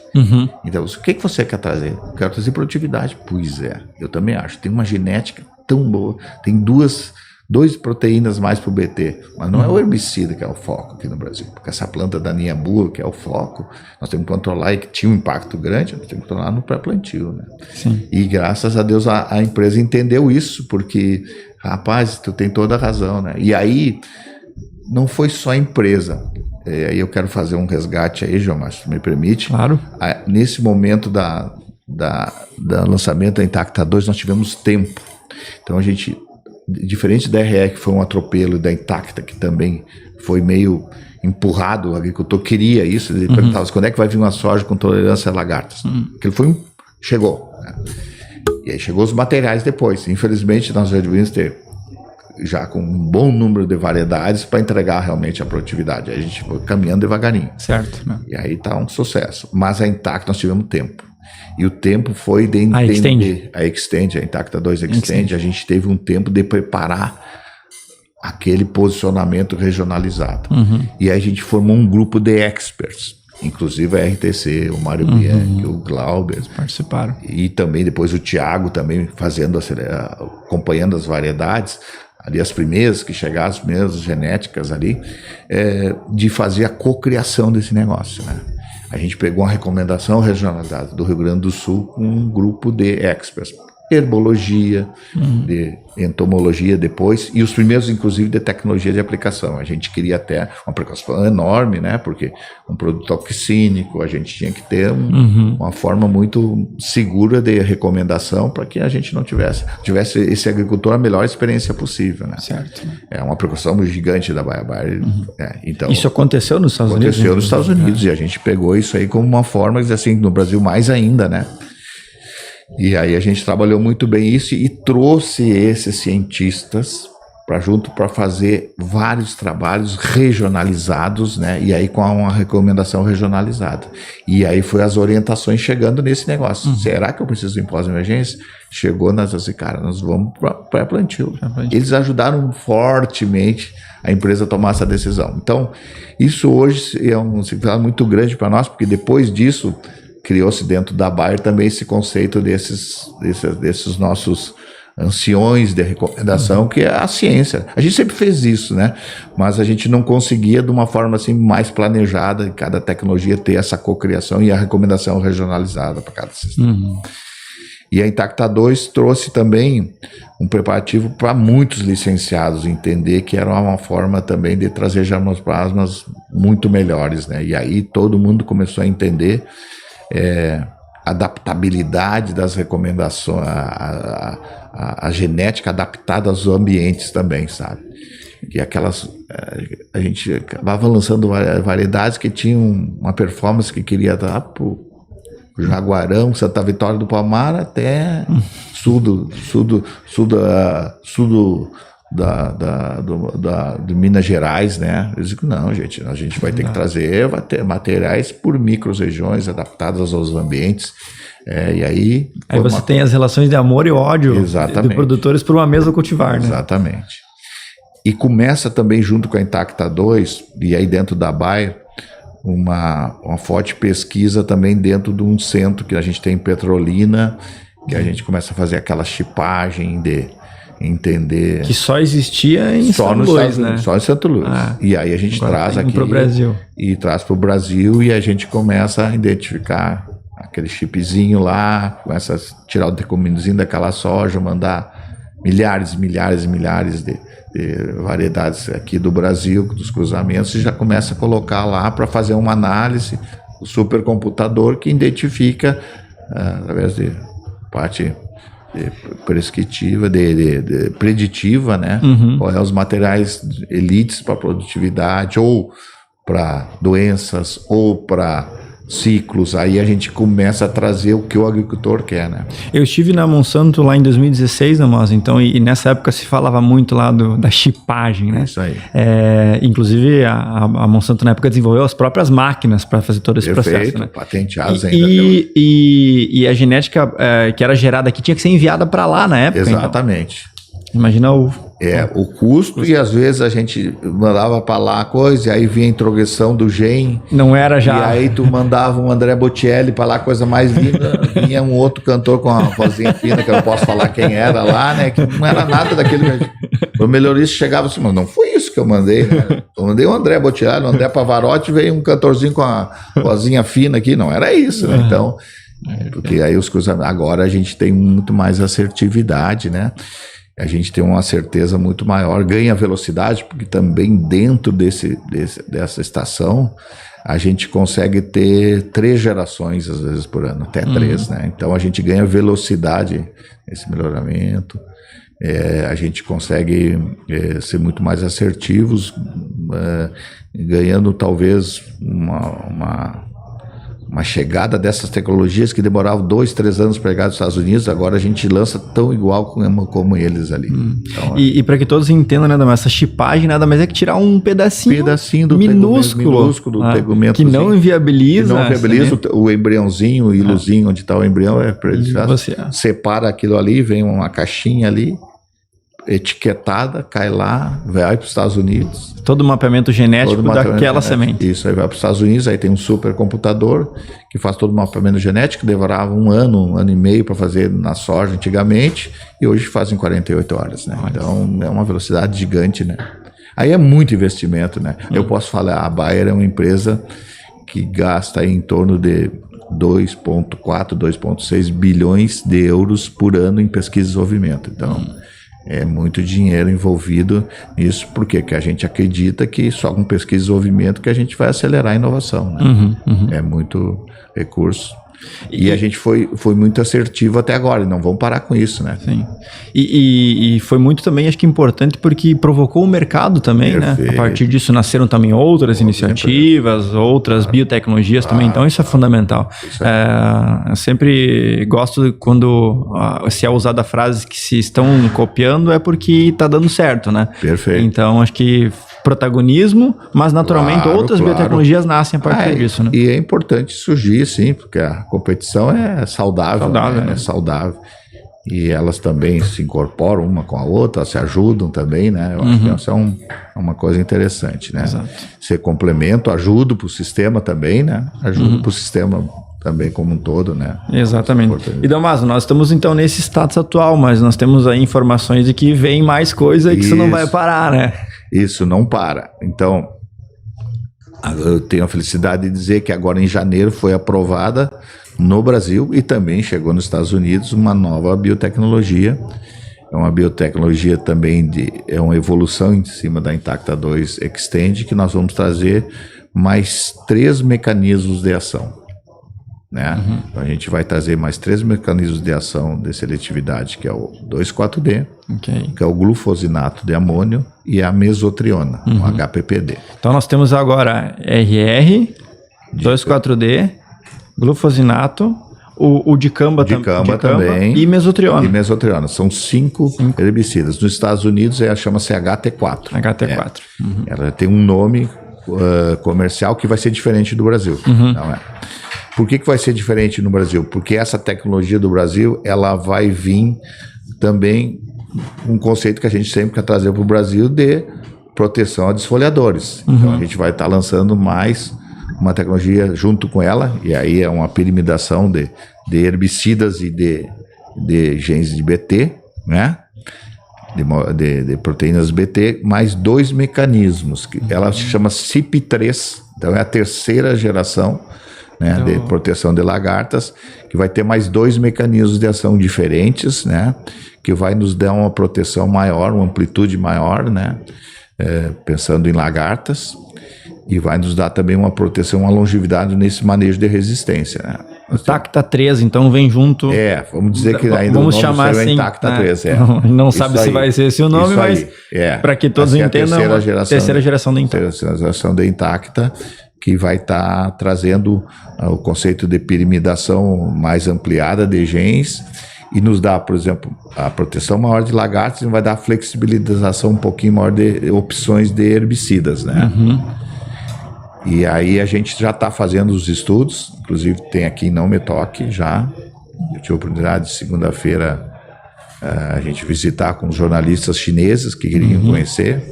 [SPEAKER 3] Então, o que você quer trazer? Eu quero trazer produtividade. Pois é, eu também acho. Tem uma genética tão boa, tem duas proteínas mais para o BT, mas não é o herbicida que é o foco aqui no Brasil, porque essa planta daninha boa que é o foco, nós temos que controlar, e que tinha um impacto grande, nós temos que controlar no pré-plantio, né?
[SPEAKER 2] Sim.
[SPEAKER 3] E graças a Deus a empresa entendeu isso, porque, rapaz, tu tem toda a razão, né? E aí, não foi só a empresa, aí eu quero fazer um resgate aí, João, mas tu me permite?
[SPEAKER 2] Claro.
[SPEAKER 3] Nesse momento da lançamento da Intacta 2, nós tivemos tempo, então a gente, diferente da RE, que foi um atropelo, e da Intacta, que também foi meio empurrado, o agricultor queria isso, ele perguntava quando é que vai vir uma soja com tolerância a lagartas. Aquilo chegou. Né? E aí chegou os materiais depois. Infelizmente, nós já devíamos ter já com um bom número de variedades para entregar realmente a produtividade. Aí a gente foi caminhando devagarinho.
[SPEAKER 2] Certo. Né?
[SPEAKER 3] E aí está um sucesso. Mas a Intacta nós tivemos tempo. E o tempo foi de entender a Intacta 2 Extend, a gente teve um tempo de preparar aquele posicionamento regionalizado. E aí a gente formou um grupo de experts, inclusive a RTC, o Mário Bianchi, o Glauber.
[SPEAKER 2] Eles participaram.
[SPEAKER 3] E também depois o Thiago também acompanhando as variedades, ali as primeiras que chegaram, as primeiras genéticas ali, de fazer a cocriação desse negócio, né? A gente pegou uma recomendação regionalizada do Rio Grande do Sul com um grupo de experts, herbologia, de entomologia depois, e os primeiros, inclusive, de tecnologia de aplicação. A gente queria até uma aplicação enorme, né? Porque um produto toxicínico, a gente tinha que ter uma forma muito segura de recomendação para que a gente não tivesse esse agricultor a melhor experiência possível, né?
[SPEAKER 2] Certo.
[SPEAKER 3] É uma preocupação gigante da Baia. Então,
[SPEAKER 2] isso aconteceu nos Estados Unidos?
[SPEAKER 3] Aconteceu nos Estados Unidos, e a gente pegou isso aí como uma forma, assim, no Brasil mais ainda, né? E aí a gente trabalhou muito bem isso e trouxe esses cientistas para fazer vários trabalhos regionalizados, né? E aí com uma recomendação regionalizada. E aí foi as orientações chegando nesse negócio. Será que eu preciso de pós-emergência? Chegou assim, cara, nós vamos para plantio. Eles ajudaram fortemente a empresa a tomar essa decisão. Então, isso hoje é um significado muito grande para nós, porque depois disso criou-se dentro da Bayer também esse conceito desses nossos anciões de recomendação, que é a ciência. A gente sempre fez isso, né? Mas a gente não conseguia de uma forma assim mais planejada, de cada tecnologia ter essa cocriação e a recomendação regionalizada para cada sistema. E a Intacta 2 trouxe também um preparativo para muitos licenciados entender que era uma forma também de trazer germoplasmas muito melhores, né? E aí todo mundo começou a entender a adaptabilidade das recomendações, a genética adaptada aos ambientes também, sabe? E aquelas, a gente acabava lançando variedades que tinham uma performance que queria dar pro Jaguarão, Santa Vitória do Palmar, até sul de Minas Gerais, né? Eu digo, não, gente, a gente vai ter que trazer materiais por micro-regiões adaptadas aos ambientes. E aí
[SPEAKER 2] você tem as relações de amor e ódio de produtores por uma mesma cultivar, né?
[SPEAKER 3] Exatamente. E começa também junto com a Intacta 2, e aí dentro da Bayer, uma forte pesquisa também dentro de um centro que a gente tem em Petrolina, que a gente começa a fazer aquela chipagem de entender...
[SPEAKER 2] Que só existia em Santo Luís, né?
[SPEAKER 3] Só em Santo Luís. E aí a gente traz aqui
[SPEAKER 2] para o Brasil.
[SPEAKER 3] E traz para o Brasil e a gente começa a identificar aquele chipzinho lá, começa a tirar o decominozinho daquela soja, mandar milhares de variedades aqui do Brasil, dos cruzamentos, e já começa a colocar lá para fazer uma análise, o supercomputador que identifica, através de parte prescritiva, preditiva, né? Qual é os materiais elites para produtividade, ou para doenças, ou para ciclos. Aí a gente começa a trazer o que o agricultor quer, né?
[SPEAKER 2] Eu estive na Monsanto lá em 2016, Mós, então, e nessa época se falava muito lá da chipagem, né?
[SPEAKER 3] Isso aí.
[SPEAKER 2] Inclusive a Monsanto na época desenvolveu as próprias máquinas para fazer todo esse processo, né?
[SPEAKER 3] Patenteadas ainda.
[SPEAKER 2] E a genética que era gerada aqui tinha que ser enviada para lá na época.
[SPEAKER 3] Exatamente.
[SPEAKER 2] Então. Imagina o
[SPEAKER 3] custo, e às vezes a gente mandava para lá a coisa, e aí vinha a introgressão do gene.
[SPEAKER 2] Não era já.
[SPEAKER 3] E aí tu mandava um André Bocelli para lá, coisa mais linda, vinha um outro cantor com uma vozinha fina, que eu não posso falar quem era lá, né? Que não era nada daquele. O melhorista chegava assim, mas não foi isso que eu mandei, né? Eu mandei o André Bocelli, o André Pavarotti, veio um cantorzinho com a vozinha fina aqui, não era isso, né? Então, porque aí os cruzamentos. Agora a gente tem muito mais assertividade, né? A gente tem uma certeza muito maior, ganha velocidade, porque também dentro dessa estação a gente consegue ter 3 gerações, às vezes, por ano, até 3, né? Então a gente ganha velocidade nesse melhoramento, a gente consegue ser muito mais assertivos, ganhando talvez uma chegada dessas tecnologias que demoravam 2, 3 anos para chegar dos Estados Unidos, agora a gente lança tão igual como eles ali. Então,
[SPEAKER 2] e para que todos entendam, né, essa chipagem nada mais é que tirar um pedacinho
[SPEAKER 3] do
[SPEAKER 2] minúsculo
[SPEAKER 3] do tegumento,
[SPEAKER 2] que não inviabiliza,
[SPEAKER 3] o embriãozinho, o hilozinho onde está o embrião, separa aquilo ali, vem uma caixinha ali, etiquetada, cai lá, vai para os Estados Unidos.
[SPEAKER 2] Todo o mapeamento genético daquela semente.
[SPEAKER 3] Isso, aí vai para os Estados Unidos, aí tem um supercomputador que faz todo o mapeamento genético, demorava um ano e meio para fazer na soja antigamente, e hoje faz em 48 horas, né? Então é uma velocidade gigante, né? Aí é muito investimento, né? Eu posso falar, a Bayer é uma empresa que gasta aí em torno de 2,4, 2,6 bilhões de euros por ano em pesquisa e desenvolvimento. Então, é muito dinheiro envolvido nisso, porque a gente acredita que só com pesquisa e desenvolvimento que a gente vai acelerar a inovação, né? É muito recurso. E a gente foi muito assertivo até agora, e não vamos parar com isso, né?
[SPEAKER 2] Sim. E foi muito também, acho que importante, porque provocou o mercado também, né? A partir disso nasceram também outras iniciativas, outras biotecnologias também, então isso é fundamental. Eu sempre gosto quando se é usada a frase que se estão copiando é porque está dando certo, né?
[SPEAKER 3] Perfeito.
[SPEAKER 2] Então acho que protagonismo, mas naturalmente outras biotecnologias nascem a partir disso, né?
[SPEAKER 3] E é importante surgir, sim, porque a competição é saudável, né? É saudável. E elas também se incorporam uma com a outra, se ajudam também, né? Eu acho que isso é uma coisa interessante, né? Exato. Você complementa, ajuda para o sistema também, né? Ajuda para o sistema também como um todo, né?
[SPEAKER 2] Exatamente. E Damaso, nós estamos então nesse status atual, mas nós temos aí informações de que vem mais coisa e que isso não vai parar, né?
[SPEAKER 3] Isso não para. Então, eu tenho a felicidade de dizer que agora em janeiro foi aprovada no Brasil e também chegou nos Estados Unidos uma nova biotecnologia. É uma biotecnologia também é uma evolução em cima da Intacta 2 Extend, que nós vamos trazer mais 3 mecanismos de ação, né? Então a gente vai trazer mais 3 mecanismos de ação de seletividade, que é o 2,4-D, que é o glufosinato de amônio e a mesotriona, o HPPD.
[SPEAKER 2] Então nós temos agora RR, 2,4-D, glufosinato, o dicamba também e mesotriona. São 5 herbicidas. Nos Estados Unidos chama-se HT4. HT4.
[SPEAKER 3] Ela tem um nome comercial que vai ser diferente do Brasil. Não é? Por que vai ser diferente no Brasil? Porque essa tecnologia do Brasil, ela vai vir também um conceito que a gente sempre quer trazer para o Brasil de proteção a desfoliadores. Então a gente vai estar lançando mais uma tecnologia junto com ela, e aí é uma pirimidação de herbicidas e de genes de BT, né? De proteínas BT, mais 2 mecanismos, que ela se chama CIP3, então é a 3ª geração, né, de proteção de lagartas, que vai ter mais 2 mecanismos de ação diferentes, né, que vai nos dar uma proteção maior, uma amplitude maior, né, pensando em lagartas, e vai nos dar também uma proteção, uma longevidade nesse manejo de resistência, né.
[SPEAKER 2] O Intacta 3, então, vem junto...
[SPEAKER 3] vamos dizer que ainda
[SPEAKER 2] vamos chamar assim,
[SPEAKER 3] Intacta 3,
[SPEAKER 2] Não sabe se vai ser esse o nome, mas para que todos entendam, terceira geração da Intacta.
[SPEAKER 3] Terceira geração da Intacta, que vai estar trazendo o conceito de pirimidação mais ampliada de genes e nos dá, por exemplo, a proteção maior de lagartos e vai dar a flexibilização um pouquinho maior de opções de herbicidas, né? E aí a gente já está fazendo os estudos, inclusive tem aqui em Não Me Toque já. Eu tive a oportunidade de segunda-feira a gente visitar com os jornalistas chineses que queriam conhecer.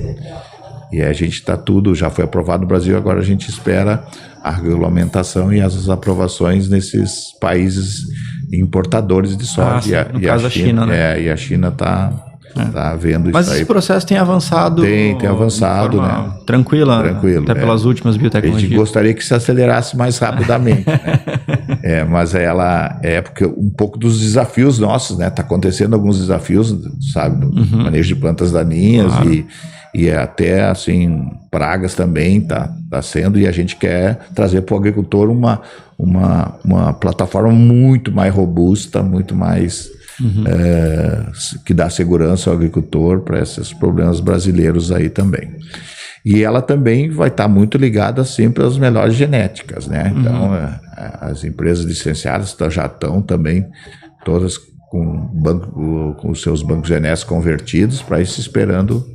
[SPEAKER 3] E a gente está já foi aprovado no Brasil, agora a gente espera a regulamentação e as aprovações nesses países importadores de soja.
[SPEAKER 2] No caso a China, né?
[SPEAKER 3] E a China está vendo
[SPEAKER 2] Mas
[SPEAKER 3] isso aí.
[SPEAKER 2] Mas esse processo tem avançado...
[SPEAKER 3] Tem avançado, né?
[SPEAKER 2] Tranquilo, até pelas últimas biotecnologias.
[SPEAKER 3] A gente gostaria que se acelerasse mais rapidamente, né? Mas ela porque um pouco dos desafios nossos, né? Está acontecendo alguns desafios, sabe? No manejo de plantas daninhas e até, assim, pragas também tá sendo, e a gente quer trazer para o agricultor uma plataforma muito mais robusta, muito mais... que dá segurança ao agricultor para esses problemas brasileiros aí também. E ela também vai estar muito ligada sempre às melhores genéticas, né? Então, as empresas licenciadas já estão também todas com os seus bancos genéticos convertidos para isso, esperando.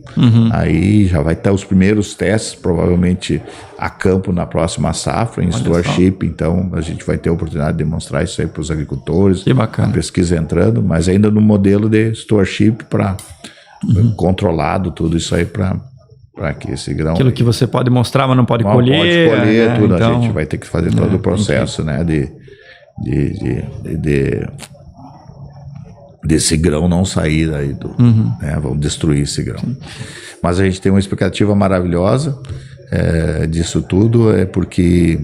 [SPEAKER 3] Aí já vai ter os primeiros testes, provavelmente a campo na próxima safra, em stewardship. Então a gente vai ter a oportunidade de demonstrar isso aí para os agricultores.
[SPEAKER 2] Que bacana.
[SPEAKER 3] A pesquisa entrando, mas ainda no modelo de stewardship para controlado, tudo isso aí para que esse grão...
[SPEAKER 2] Aquilo que você pode mostrar, mas não pode colher.
[SPEAKER 3] Pode colher,
[SPEAKER 2] né?
[SPEAKER 3] tudo.
[SPEAKER 2] Então,
[SPEAKER 3] a gente vai ter que fazer todo o processo, né? Desse grão não sair aí né, vamos destruir esse grão. Mas a gente tem uma expectativa maravilhosa disso tudo, porque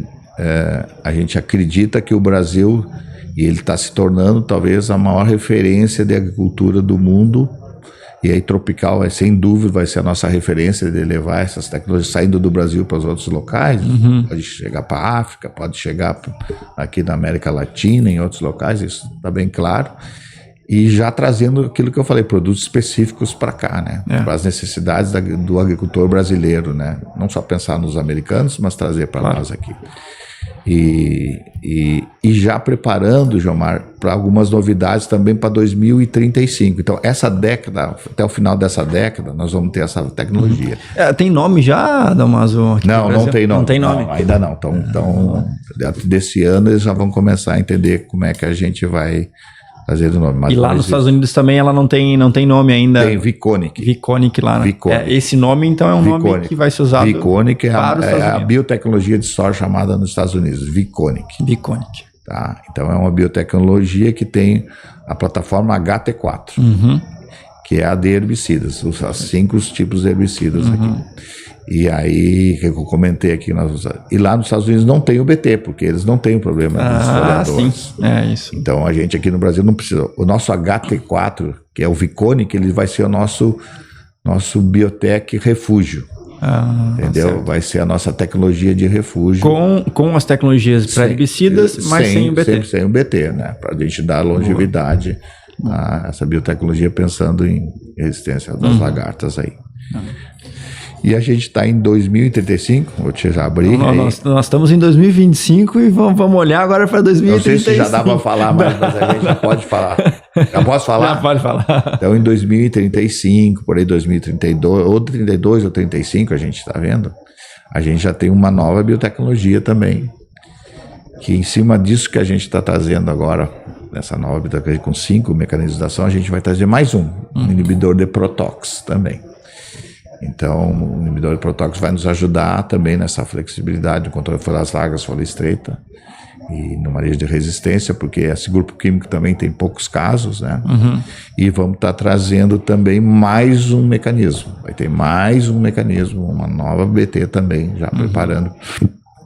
[SPEAKER 3] a gente acredita que o Brasil, e ele está se tornando talvez a maior referência de agricultura do mundo, e aí tropical sem dúvida vai ser a nossa referência de levar essas tecnologias saindo do Brasil para os outros locais. Pode chegar para a África, pode chegar aqui na América Latina, em outros locais, isso está bem claro. E já trazendo aquilo que eu falei, produtos específicos para cá, né? Para as necessidades do agricultor brasileiro, né? Não só pensar nos americanos, mas trazer para nós aqui. E já preparando, Gilmar, para algumas novidades também para 2035. Então, essa década, até o final dessa década, nós vamos ter essa tecnologia.
[SPEAKER 2] Tem nome já, Damaso?
[SPEAKER 3] Não tem nome.
[SPEAKER 2] Não tem nome?
[SPEAKER 3] Não, ainda não. Então, desse ano eles já vão começar a entender como é que a gente vai... Nome, mas
[SPEAKER 2] e lá nos Estados Unidos também ela não tem nome ainda.
[SPEAKER 3] Tem Viconic.
[SPEAKER 2] Viconic lá, né?
[SPEAKER 3] Viconic.
[SPEAKER 2] Esse nome então é um nome que vai ser usado.
[SPEAKER 3] Viconic é a biotecnologia de soja chamada nos Estados Unidos, Viconic. Tá? Então é uma biotecnologia que tem a plataforma HT4, que é a de herbicidas, os 5 tipos de herbicidas aqui. E aí, que eu comentei aqui, e lá nos Estados Unidos não tem o BT, porque eles não têm o problema dos folhadores.
[SPEAKER 2] Sim, é isso.
[SPEAKER 3] Então a gente aqui no Brasil não precisa. O nosso HT4, que é o Viconic, ele vai ser o nosso biotech refúgio. Entendeu?
[SPEAKER 2] Certo.
[SPEAKER 3] Vai ser a nossa tecnologia de refúgio.
[SPEAKER 2] Com as tecnologias para herbicidas, mas sem o BT.
[SPEAKER 3] Sempre sem o BT, né? Para a gente dar longevidade a essa biotecnologia, pensando em resistência das lagartas aí. E a gente está em 2035, vou te já abrir.
[SPEAKER 2] Então, nós estamos em 2025 e vamos olhar agora para 2035.
[SPEAKER 3] Não sei se já dá para falar mais, mas a gente já pode falar. Já posso falar?
[SPEAKER 2] Já pode falar.
[SPEAKER 3] Então, em 2035, por aí 2032, ou 32 ou 35, a gente está vendo, a gente já tem uma nova biotecnologia também, que em cima disso que a gente está trazendo agora, nessa nova biotecnologia com 5 mecanismos de ação, a gente vai trazer mais um inibidor de protox também. Então, o inibidor de protóxicos vai nos ajudar também nessa flexibilidade no controle de folhas largas, folha estreita e no manejo de resistência, porque esse grupo químico também tem poucos casos, né? E vamos estar trazendo também mais um mecanismo. Vai ter mais um mecanismo, uma nova BT também, já preparando.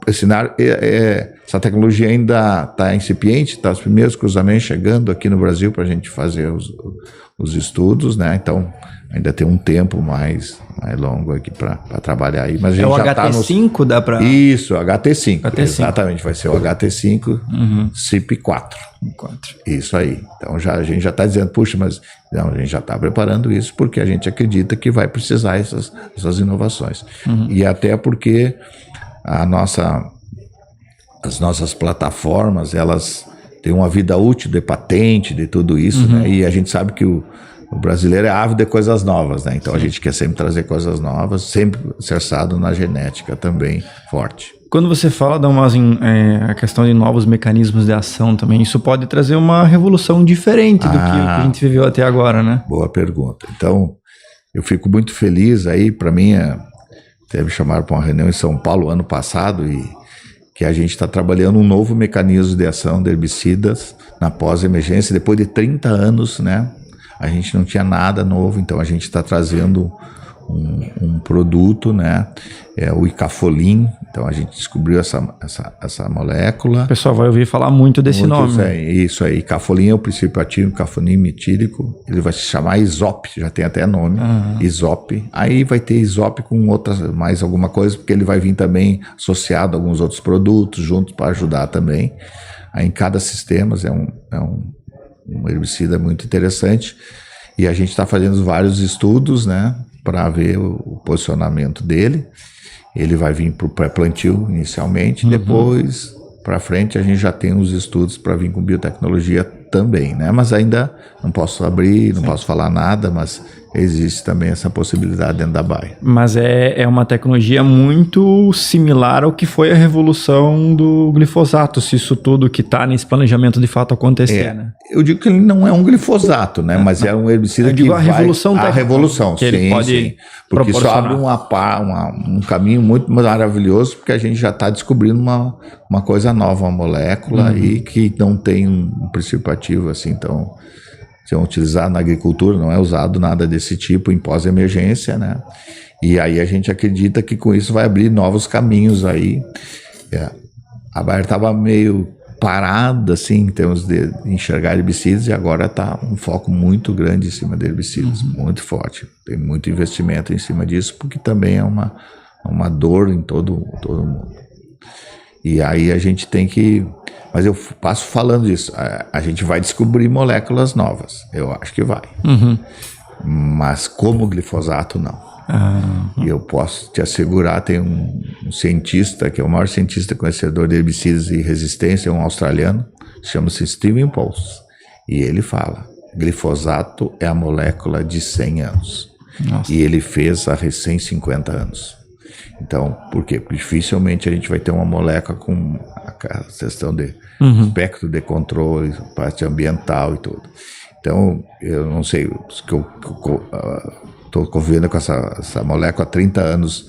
[SPEAKER 3] Essa tecnologia ainda está incipiente, tá os primeiros cruzamentos chegando aqui no Brasil para a gente fazer os estudos, né? Então, ainda tem um tempo mais longo aqui para trabalhar aí. Mas a gente
[SPEAKER 2] o
[SPEAKER 3] já
[SPEAKER 2] HT5 dá para...
[SPEAKER 3] Isso, HT5. Exatamente, vai ser o HT5 CIP4. Isso aí. Então a gente já está dizendo, puxa, mas não, a gente já está preparando isso porque a gente acredita que vai precisar essas inovações. E até porque as nossas plataformas, elas têm uma vida útil de patente, de tudo isso, né? E a gente sabe que o brasileiro é ávido de coisas novas, né? Então a gente quer sempre trazer coisas novas, sempre cerçado na genética também forte.
[SPEAKER 2] Quando você fala, Dalmazin, a questão de novos mecanismos de ação também, isso pode trazer uma revolução diferente do que a gente viveu até agora, né?
[SPEAKER 3] Boa pergunta. Então, eu fico muito feliz aí, para mim, até me chamaram para uma reunião em São Paulo ano passado, e que a gente está trabalhando um novo mecanismo de ação de herbicidas na pós-emergência, depois de 30 anos, né? A gente não tinha nada novo, então a gente está trazendo um produto, né? É o Icafolin. Então a gente descobriu essa molécula.
[SPEAKER 2] O pessoal vai ouvir falar muito desse nome.
[SPEAKER 3] Isso aí. Icafolin é o princípio ativo, Icafolin metílico. Ele vai se chamar Isop, já tem até nome. Isop. Aí vai ter Isop com mais alguma coisa, porque ele vai vir também associado a alguns outros produtos juntos para ajudar também. Aí em cada sistema é um herbicida muito interessante, e a gente está fazendo vários estudos, né, para ver o posicionamento dele. Ele vai vir para o pré-plantio inicialmente, depois para frente a gente já tem os estudos para vir com biotecnologia também, né? Mas ainda não posso abrir, não posso falar nada, mas existe também essa possibilidade dentro da Bayer.
[SPEAKER 2] Mas é uma tecnologia muito similar ao que foi a revolução do glifosato, se isso tudo que está nesse planejamento de fato acontecer, né?
[SPEAKER 3] Eu digo que ele não é um glifosato, né? Mas é um herbicida que
[SPEAKER 2] a revolução técnica,
[SPEAKER 3] a revolução,
[SPEAKER 2] que ele pode
[SPEAKER 3] porque isso abre um caminho muito maravilhoso, porque a gente já está descobrindo uma coisa nova, uma molécula e que não tem um princípio ativo assim, então se é utilizado na agricultura, não é usado nada desse tipo em pós-emergência, né? E aí a gente acredita que com isso vai abrir novos caminhos aí. A Bayer estava meio parada, assim, em termos de enxergar herbicidas, e agora está um foco muito grande em cima de herbicidas, muito forte. Tem muito investimento em cima disso, porque também é uma dor em todo mundo. E aí a gente tem que... Mas eu passo falando disso. A gente vai descobrir moléculas novas. Eu acho que vai. Mas como glifosato, não. E eu posso te assegurar, tem um cientista, que é o maior cientista conhecedor de herbicidas e resistência, um australiano, chama-se Steven Pulse. E ele fala, glifosato é a molécula de 100 anos. Nossa. E ele fez há recém 50 anos. Então, por quê? Porque dificilmente a gente vai ter uma molécula com a questão de espectro de controle, parte ambiental e tudo. Então, eu não sei, que eu estou convivendo com essa molécula há 30 anos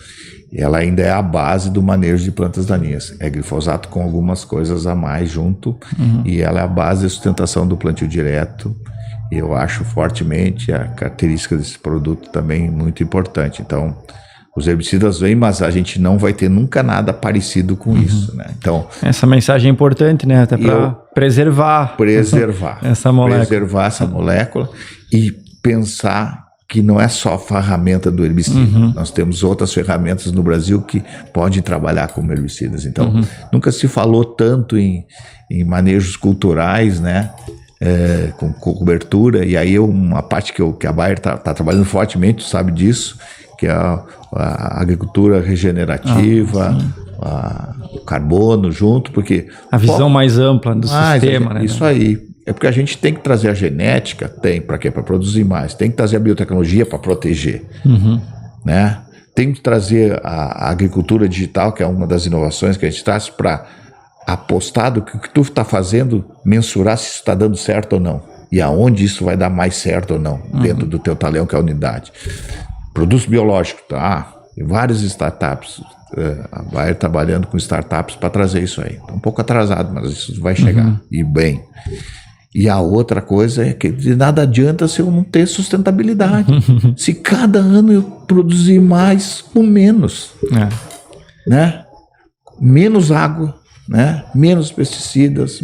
[SPEAKER 3] ela ainda é a base do manejo de plantas daninhas. É glifosato com algumas coisas a mais junto, e ela é a base da sustentação do plantio direto. Eu acho fortemente a característica desse produto também muito importante. Então, os herbicidas vêm, mas a gente não vai ter nunca nada parecido com isso, né? Então,
[SPEAKER 2] essa mensagem é importante, né? Até para preservar essa molécula.
[SPEAKER 3] Preservar essa molécula e pensar que não é só a ferramenta do herbicida. Nós temos outras ferramentas no Brasil que podem trabalhar como herbicidas. Então, nunca se falou tanto em manejos culturais, né? Com cobertura, e aí uma parte que a Bayer tá trabalhando fortemente, tu sabe disso, que é a agricultura regenerativa, o carbono junto, porque...
[SPEAKER 2] A visão mais ampla do sistema, né?
[SPEAKER 3] Isso aí. É porque a gente tem que trazer a genética, para quê? Para produzir mais. Tem que trazer a biotecnologia para proteger, né? Tem que trazer a agricultura digital, que é uma das inovações que a gente traz, para apostar do que tu está fazendo, mensurar se isso está dando certo ou não. E aonde isso vai dar mais certo ou não, dentro do teu talhão, que é a unidade. Produtos biológicos, tá? Tem várias startups. A Bayer trabalhando com startups para trazer isso aí. Tá um pouco atrasado, mas isso vai chegar. E bem. E a outra coisa é que de nada adianta se eu não ter sustentabilidade. Se cada ano eu produzir mais com menos. Né? Menos água, né? Menos pesticidas,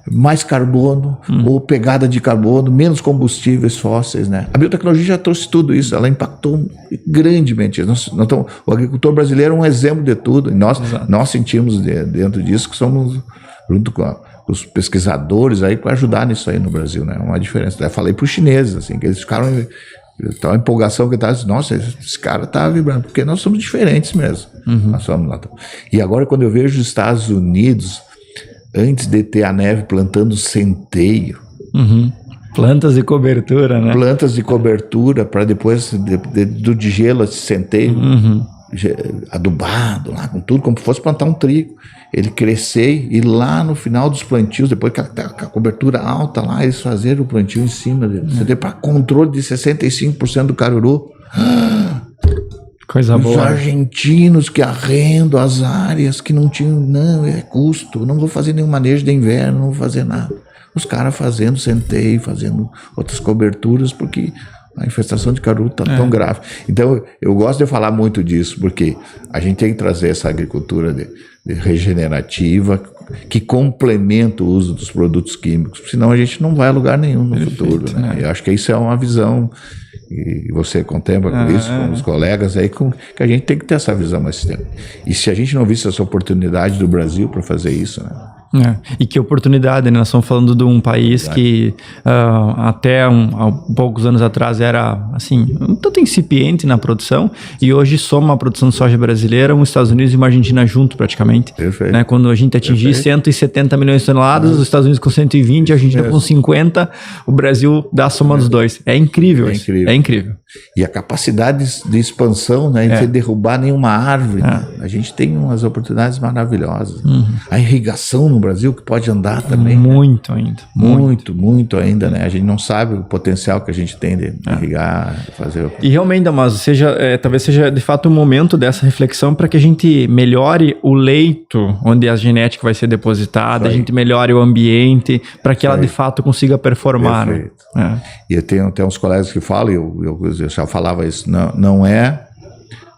[SPEAKER 3] mais carbono, ou pegada de carbono, menos combustíveis fósseis, né? A biotecnologia já trouxe tudo isso, ela impactou grandemente. O agricultor brasileiro é um exemplo de tudo, e nós sentimos dentro disso que somos, junto com os pesquisadores aí, para ajudar nisso aí no Brasil, né? Uma diferença. Eu falei para os chineses, assim, que eles ficaram... Então a empolgação que tá, nossa, esse cara tá vibrando, porque nós somos diferentes mesmo. Nós somos lá. E agora, quando eu vejo os Estados Unidos, antes de ter a neve, plantando centeio.
[SPEAKER 2] Plantas de cobertura, né? Plantas
[SPEAKER 3] de cobertura, para depois do de gelo, esse centeio adubado, lá com tudo, como se fosse plantar um trigo. Ele crescer e lá no final dos plantios, depois que a cobertura alta lá, eles fazerem o plantio em cima dele. Você tem para controle de 65% do caruru.
[SPEAKER 2] Coisa boa.
[SPEAKER 3] Os argentinos que arrendam as áreas que não tinham, não, é custo, não vou fazer nenhum manejo de inverno, não vou fazer nada. Os caras fazendo centeio, fazendo outras coberturas, porque a infestação de caruru está tão grave. Então, eu gosto de falar muito disso, porque a gente tem que trazer essa agricultura regenerativa que complementa o uso dos produtos químicos, senão a gente não vai a lugar nenhum no futuro, né? Eu acho que isso é uma visão, e você contempla com isso, com os colegas aí, que a gente tem que ter essa visão mais tempo. E se a gente não visse essa oportunidade do Brasil para fazer isso, né?
[SPEAKER 2] E que oportunidade, né? Nós estamos falando de um país que até há poucos anos atrás era assim, um tanto incipiente na produção, e hoje soma a produção de soja brasileira, os Estados Unidos e uma Argentina junto praticamente.
[SPEAKER 3] Perfeito.
[SPEAKER 2] Né? Quando a gente atingir 170 milhões de toneladas, os Estados Unidos com 120, a Argentina com 50, o Brasil dá a soma dos dois. É incrível isso. É incrível.
[SPEAKER 3] E a capacidade de expansão, né? Sem derrubar nenhuma árvore. Né? A gente tem umas oportunidades maravilhosas. A irrigação no Brasil, que pode andar também.
[SPEAKER 2] Muito ainda.
[SPEAKER 3] Muito ainda, né? A gente não sabe o potencial que a gente tem de irrigar, fazer...
[SPEAKER 2] E realmente, Damaso, talvez seja de fato o momento dessa reflexão para que a gente melhore o leito onde a genética vai ser depositada, a gente melhore o ambiente, para que ela de fato consiga performar.
[SPEAKER 3] Perfeito. Né? E eu tenho até uns colegas que falam, eu já falava isso, não é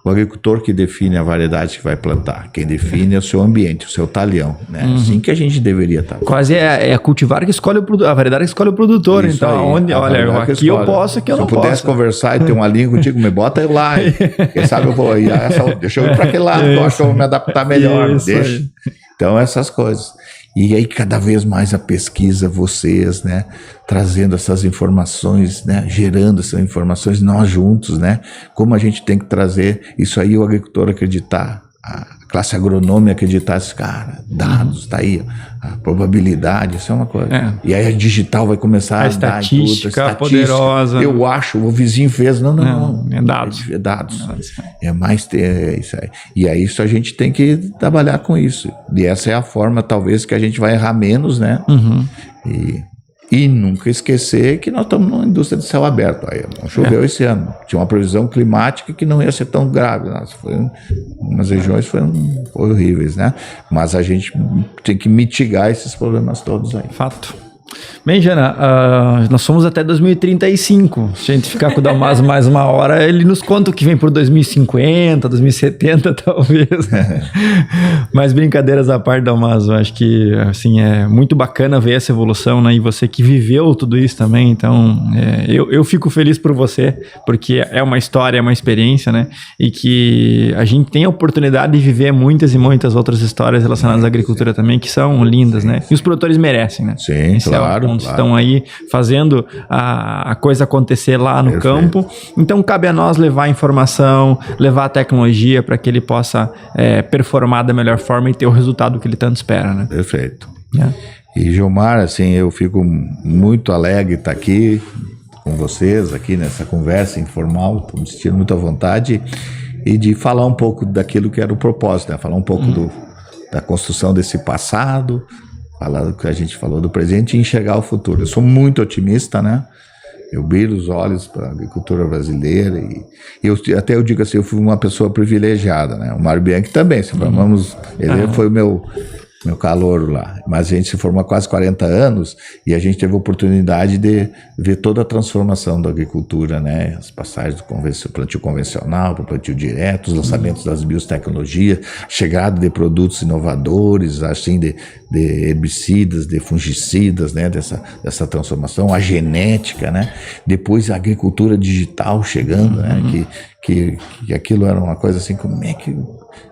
[SPEAKER 3] o agricultor que define a variedade que vai plantar. Quem define é o seu ambiente, o seu talhão. Né? Assim que a gente deveria estar.
[SPEAKER 2] Quase é a cultivar que escolhe a variedade que escolhe o produtor. Isso então, olha, aqui eu posso, aqui eu não posso.
[SPEAKER 3] Se eu pudesse conversar e ter uma linha contigo, me bota eu lá. Quem sabe eu vou. Deixa eu ir para aquele lado, eu acho que eu vou me adaptar melhor. Deixa. Então, essas coisas. E aí, cada vez mais a pesquisa, vocês, né, trazendo essas informações, né, gerando essas informações, nós juntos, né, como a gente tem que trazer isso aí, o agricultor acreditar, a classe agronômica acreditar, cara, dados, tá aí, a probabilidade, isso é uma coisa. E aí a digital vai começar a dar tudo, a estatística
[SPEAKER 2] poderosa.
[SPEAKER 3] Eu acho, o vizinho fez, não.
[SPEAKER 2] É dados.
[SPEAKER 3] É dados. É mais isso aí. E aí isso a gente tem que trabalhar com isso. E essa é a forma, talvez, que a gente vai errar menos, né? E nunca nunca esquecer que nós estamos numa indústria de céu aberto. Aí não choveu esse ano. Tinha uma previsão climática que não ia ser tão grave. Nossa, umas regiões foram horríveis, né? Mas a gente tem que mitigar esses problemas todos aí.
[SPEAKER 2] Fato. Bem, Jana, nós somos até 2035. Se a gente ficar com o Dalmaso mais uma hora, ele nos conta o que vem por 2050, 2070, talvez. Mas brincadeiras à parte, Dalmaso, acho que assim, é muito bacana ver essa evolução, né? E você que viveu tudo isso também, então eu fico feliz por você, porque é uma história, é uma experiência, né? E que a gente tem a oportunidade de viver muitas e muitas outras histórias relacionadas à agricultura também, que são lindas, né? E os produtores merecem, né?
[SPEAKER 3] Sim, claro.
[SPEAKER 2] Estão aí fazendo a coisa acontecer lá no campo. Então cabe a nós levar a informação, levar a tecnologia para que ele possa performar da melhor forma e ter o resultado que ele tanto espera, né?
[SPEAKER 3] Perfeito. E Gilmar, assim, eu fico muito alegre de estar aqui com vocês, aqui nessa conversa informal, estou me sentindo muito à vontade e de falar um pouco daquilo que era o propósito, né? Falar um pouco da construção desse passado, falar do que a gente falou do presente e enxergar o futuro. Eu sou muito otimista, né? Eu brilho os olhos para a agricultura brasileira e eu digo assim, eu fui uma pessoa privilegiada, né? O Mário Bianchi também, ele foi o meu calouro lá, mas a gente se formou há quase 40 anos e a gente teve a oportunidade de ver toda a transformação da agricultura, né? As passagens do plantio convencional para o plantio direto, os lançamentos das biotecnologias, chegada de produtos inovadores, assim, de herbicidas, de fungicidas, né? Dessa transformação, a genética, né? Depois a agricultura digital chegando, né? Que aquilo era uma coisa assim, como é que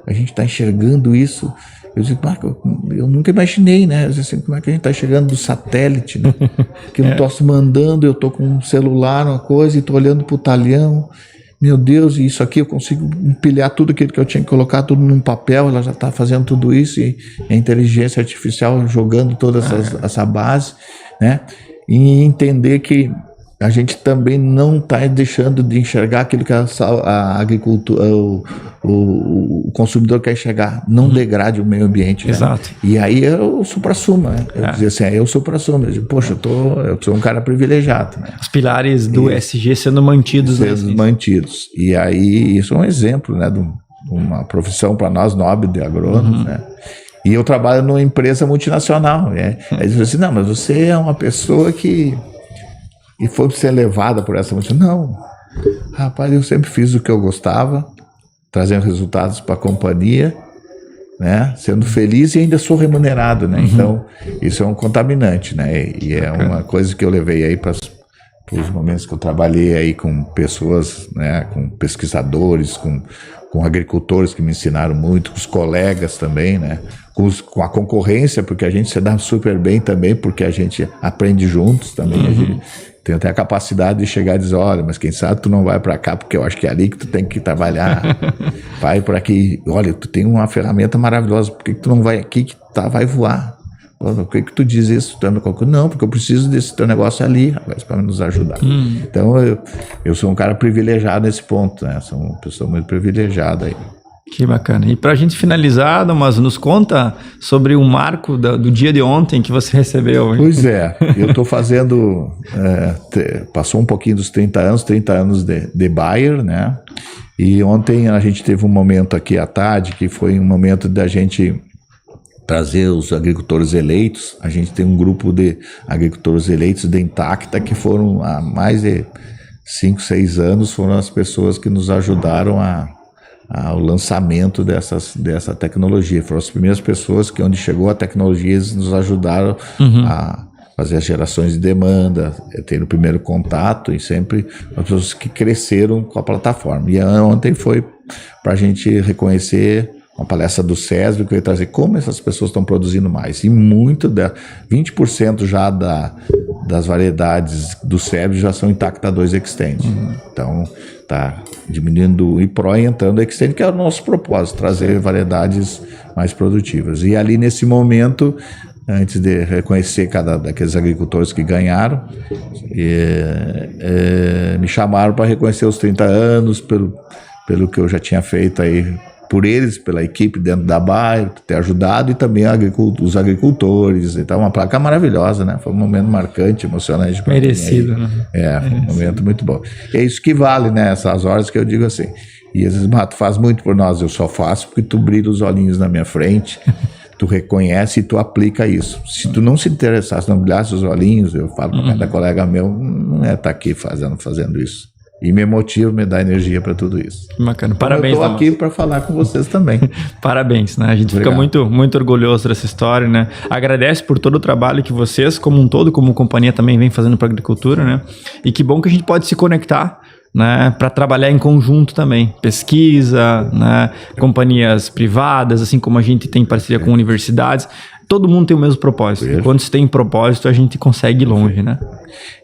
[SPEAKER 3] a gente está enxergando isso? Eu digo, Marco, eu nunca imaginei, né? Eu digo assim, como é que a gente está chegando do satélite, né? Que eu não estou mandando, eu estou com um celular, uma coisa, e estou olhando para o talhão. Meu Deus, e isso aqui eu consigo empilhar tudo aquilo que eu tinha que colocar tudo num papel, ela já está fazendo tudo isso, e a inteligência artificial jogando toda essa base, né? E entender que a gente também não está deixando de enxergar aquilo que a agricultura, o consumidor quer enxergar. Não degrade o meio ambiente.
[SPEAKER 2] Exato.
[SPEAKER 3] Né? E aí é o supra-suma. Né? Eu dizia assim, é o supra-suma. Eu digo, poxa, eu sou um cara privilegiado. Né?
[SPEAKER 2] Os pilares do ESG sendo mantidos.
[SPEAKER 3] Mantidos. E aí isso é um exemplo, né, de uma profissão para nós nobre de agrônomo, né? E eu trabalho numa empresa multinacional. Né? Aí eles assim, não, mas você é uma pessoa que... E foi ser levada por essa mulher. Não, rapaz, eu sempre fiz o que eu gostava, trazendo resultados para a companhia, né? Sendo feliz e ainda sou remunerado, né? Então, isso é um contaminante, né? E é uma coisa que eu levei aí para os momentos que eu trabalhei aí com pessoas, né? Com pesquisadores, com agricultores que me ensinaram muito, com os colegas também, né? Com a concorrência, porque a gente se dá super bem também, porque a gente aprende juntos também, a gente tem até a capacidade de chegar e dizer, olha, mas quem sabe tu não vai para cá, porque eu acho que é ali que tu tem que trabalhar, vai por aqui, olha, tu tem uma ferramenta maravilhosa, por que tu não vai aqui que vai voar? Por que tu diz isso? Não, porque eu preciso desse teu negócio ali, rapaz, para nos ajudar. Então, eu sou um cara privilegiado nesse ponto, né? Sou uma pessoa muito privilegiada aí.
[SPEAKER 2] Que bacana. E pra gente finalizar, mas nos conta sobre o marco do dia de ontem que você recebeu. Hein?
[SPEAKER 3] Pois é, eu estou fazendo, passou um pouquinho dos 30 anos de Bayer, né? E ontem a gente teve um momento aqui à tarde, que foi um momento da gente trazer os agricultores eleitos. A gente tem um grupo de agricultores eleitos da Intacta, que foram há mais de 5, 6 anos, foram as pessoas que nos ajudaram ao lançamento dessa tecnologia. Foram as primeiras pessoas que, onde chegou a tecnologia, eles nos ajudaram a fazer as gerações de demanda, ter o primeiro contato, e sempre as pessoas que cresceram com a plataforma. E ontem foi para a gente reconhecer uma palestra do SESB, que eu ia trazer como essas pessoas estão produzindo mais. E 20% já das variedades do SESB já são Intacta 2 Extend. Então, está diminuindo o IPRO e entrando o Extend, que é o nosso propósito, trazer variedades mais produtivas. E ali, nesse momento, antes de reconhecer cada daqueles agricultores que ganharam, me chamaram para reconhecer os 30 anos pelo que eu já tinha feito aí por eles, pela equipe dentro da Bayer, por ter ajudado, e também os agricultores. Então, uma placa maravilhosa, né? Foi um momento marcante, emocionante.
[SPEAKER 2] Merecido, né?
[SPEAKER 3] Um momento muito bom. É isso que vale, né? Essas horas que eu digo assim. E às vezes, tu faz muito por nós, eu só faço porque tu brilha os olhinhos na minha frente, tu reconhece e tu aplica isso. Se tu não se interessasse, não brilhasse os olhinhos, eu falo para cada colega meu, não é estar aqui fazendo isso. E me motiva, me dá energia para tudo isso.
[SPEAKER 2] Bacana, parabéns.
[SPEAKER 3] Eu estou aqui para falar com vocês também.
[SPEAKER 2] Parabéns, né? A gente fica muito, muito orgulhoso dessa história, né? Agradece por todo o trabalho que vocês, como um todo, como companhia, também vem fazendo para a agricultura, né? E que bom que a gente pode se conectar, né, para trabalhar em conjunto também, pesquisa, né, companhias privadas, assim como a gente tem parceria com universidades, todo mundo tem o mesmo propósito. E quando se tem propósito, a gente consegue ir longe, né?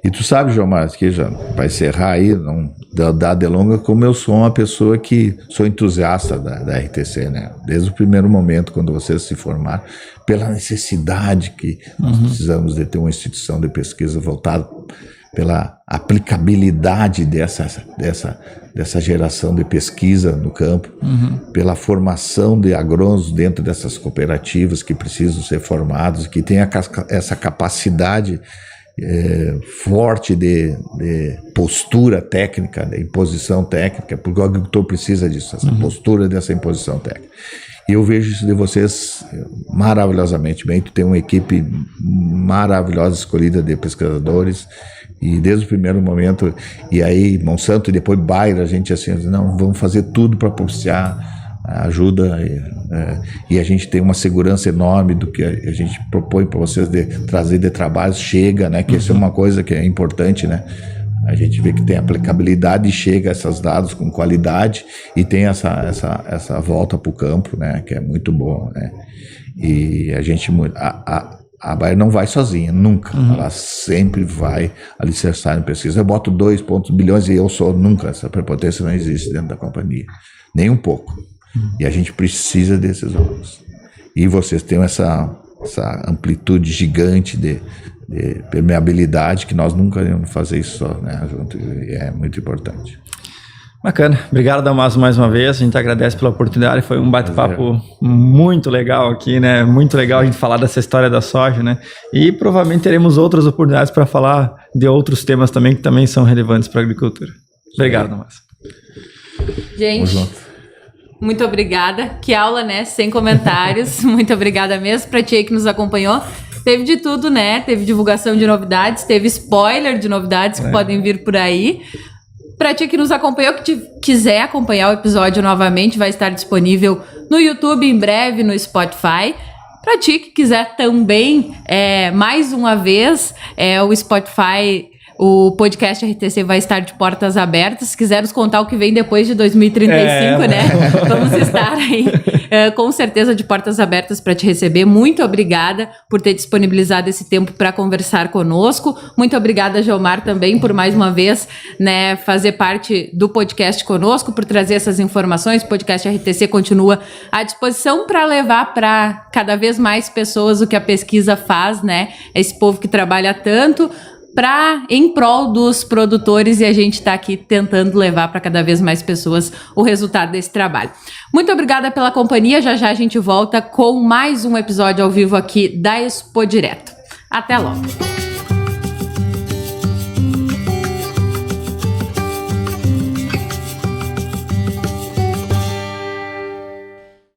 [SPEAKER 3] E tu sabe, João Marcos, que já vai encerrar aí, não dar delonga, como eu sou uma pessoa que sou entusiasta da RTC, né? Desde o primeiro momento, quando vocês se formaram, pela necessidade que nós precisamos de ter uma instituição de pesquisa voltada pela aplicabilidade dessa geração de pesquisa no campo, pela formação de agrônomos dentro dessas cooperativas que precisam ser formados, que tem essa capacidade forte de postura técnica, de imposição técnica, porque o agricultor precisa disso, essa postura dessa imposição técnica. E eu vejo isso de vocês maravilhosamente bem. Tu tem uma equipe maravilhosa escolhida de pesquisadores, e desde o primeiro momento, e aí Monsanto e depois Bayer, a gente assim, não, vamos fazer tudo para propiciar a ajuda, e a gente tem uma segurança enorme do que a gente propõe para vocês de trazer de trabalho, chega, né, que isso é uma coisa que é importante, né, a gente vê que tem aplicabilidade e chega a esses dados com qualidade e tem essa volta para o campo, né, que é muito bom, né, e a gente, a Bayer não vai sozinha, nunca. Ela sempre vai alicerçar em pesquisa. Eu boto 2 bilhões e eu sou nunca. Essa prepotência não existe dentro da companhia. Nem um pouco. E a gente precisa desses órgãos. E vocês têm essa amplitude gigante de permeabilidade que nós nunca íamos fazer isso só, né, junto. E é muito importante.
[SPEAKER 2] Bacana. Obrigado, Damaso, mais uma vez. A gente agradece pela oportunidade. Foi um bate-papo muito legal aqui, né? Muito legal a gente falar dessa história da soja, né? E provavelmente teremos outras oportunidades para falar de outros temas também que também são relevantes para a agricultura. Obrigado, Damaso.
[SPEAKER 1] Gente, muito obrigada. Que aula, né? Sem comentários. Muito obrigada mesmo para ti aí que nos acompanhou. Teve de tudo, né? Teve divulgação de novidades, teve spoiler de novidades que podem vir por aí. Para ti que nos acompanhou, que quiser acompanhar o episódio novamente, vai estar disponível no YouTube em breve, no Spotify. Para ti que quiser também, mais uma vez, o Spotify, o podcast RTC vai estar de portas abertas. Se quiser nos contar o que vem depois de 2035, né? Vamos estar aí, com certeza, de portas abertas para te receber. Muito obrigada por ter disponibilizado esse tempo para conversar conosco. Muito obrigada, Geomar, também por mais uma vez, né, fazer parte do podcast conosco, por trazer essas informações. O podcast RTC continua à disposição para levar para cada vez mais pessoas o que a pesquisa faz, né? Esse povo que trabalha tanto em prol dos produtores, e a gente está aqui tentando levar para cada vez mais pessoas o resultado desse trabalho. Muito obrigada pela companhia. Já já a gente volta com mais um episódio ao vivo aqui da Expo Direto. Até logo!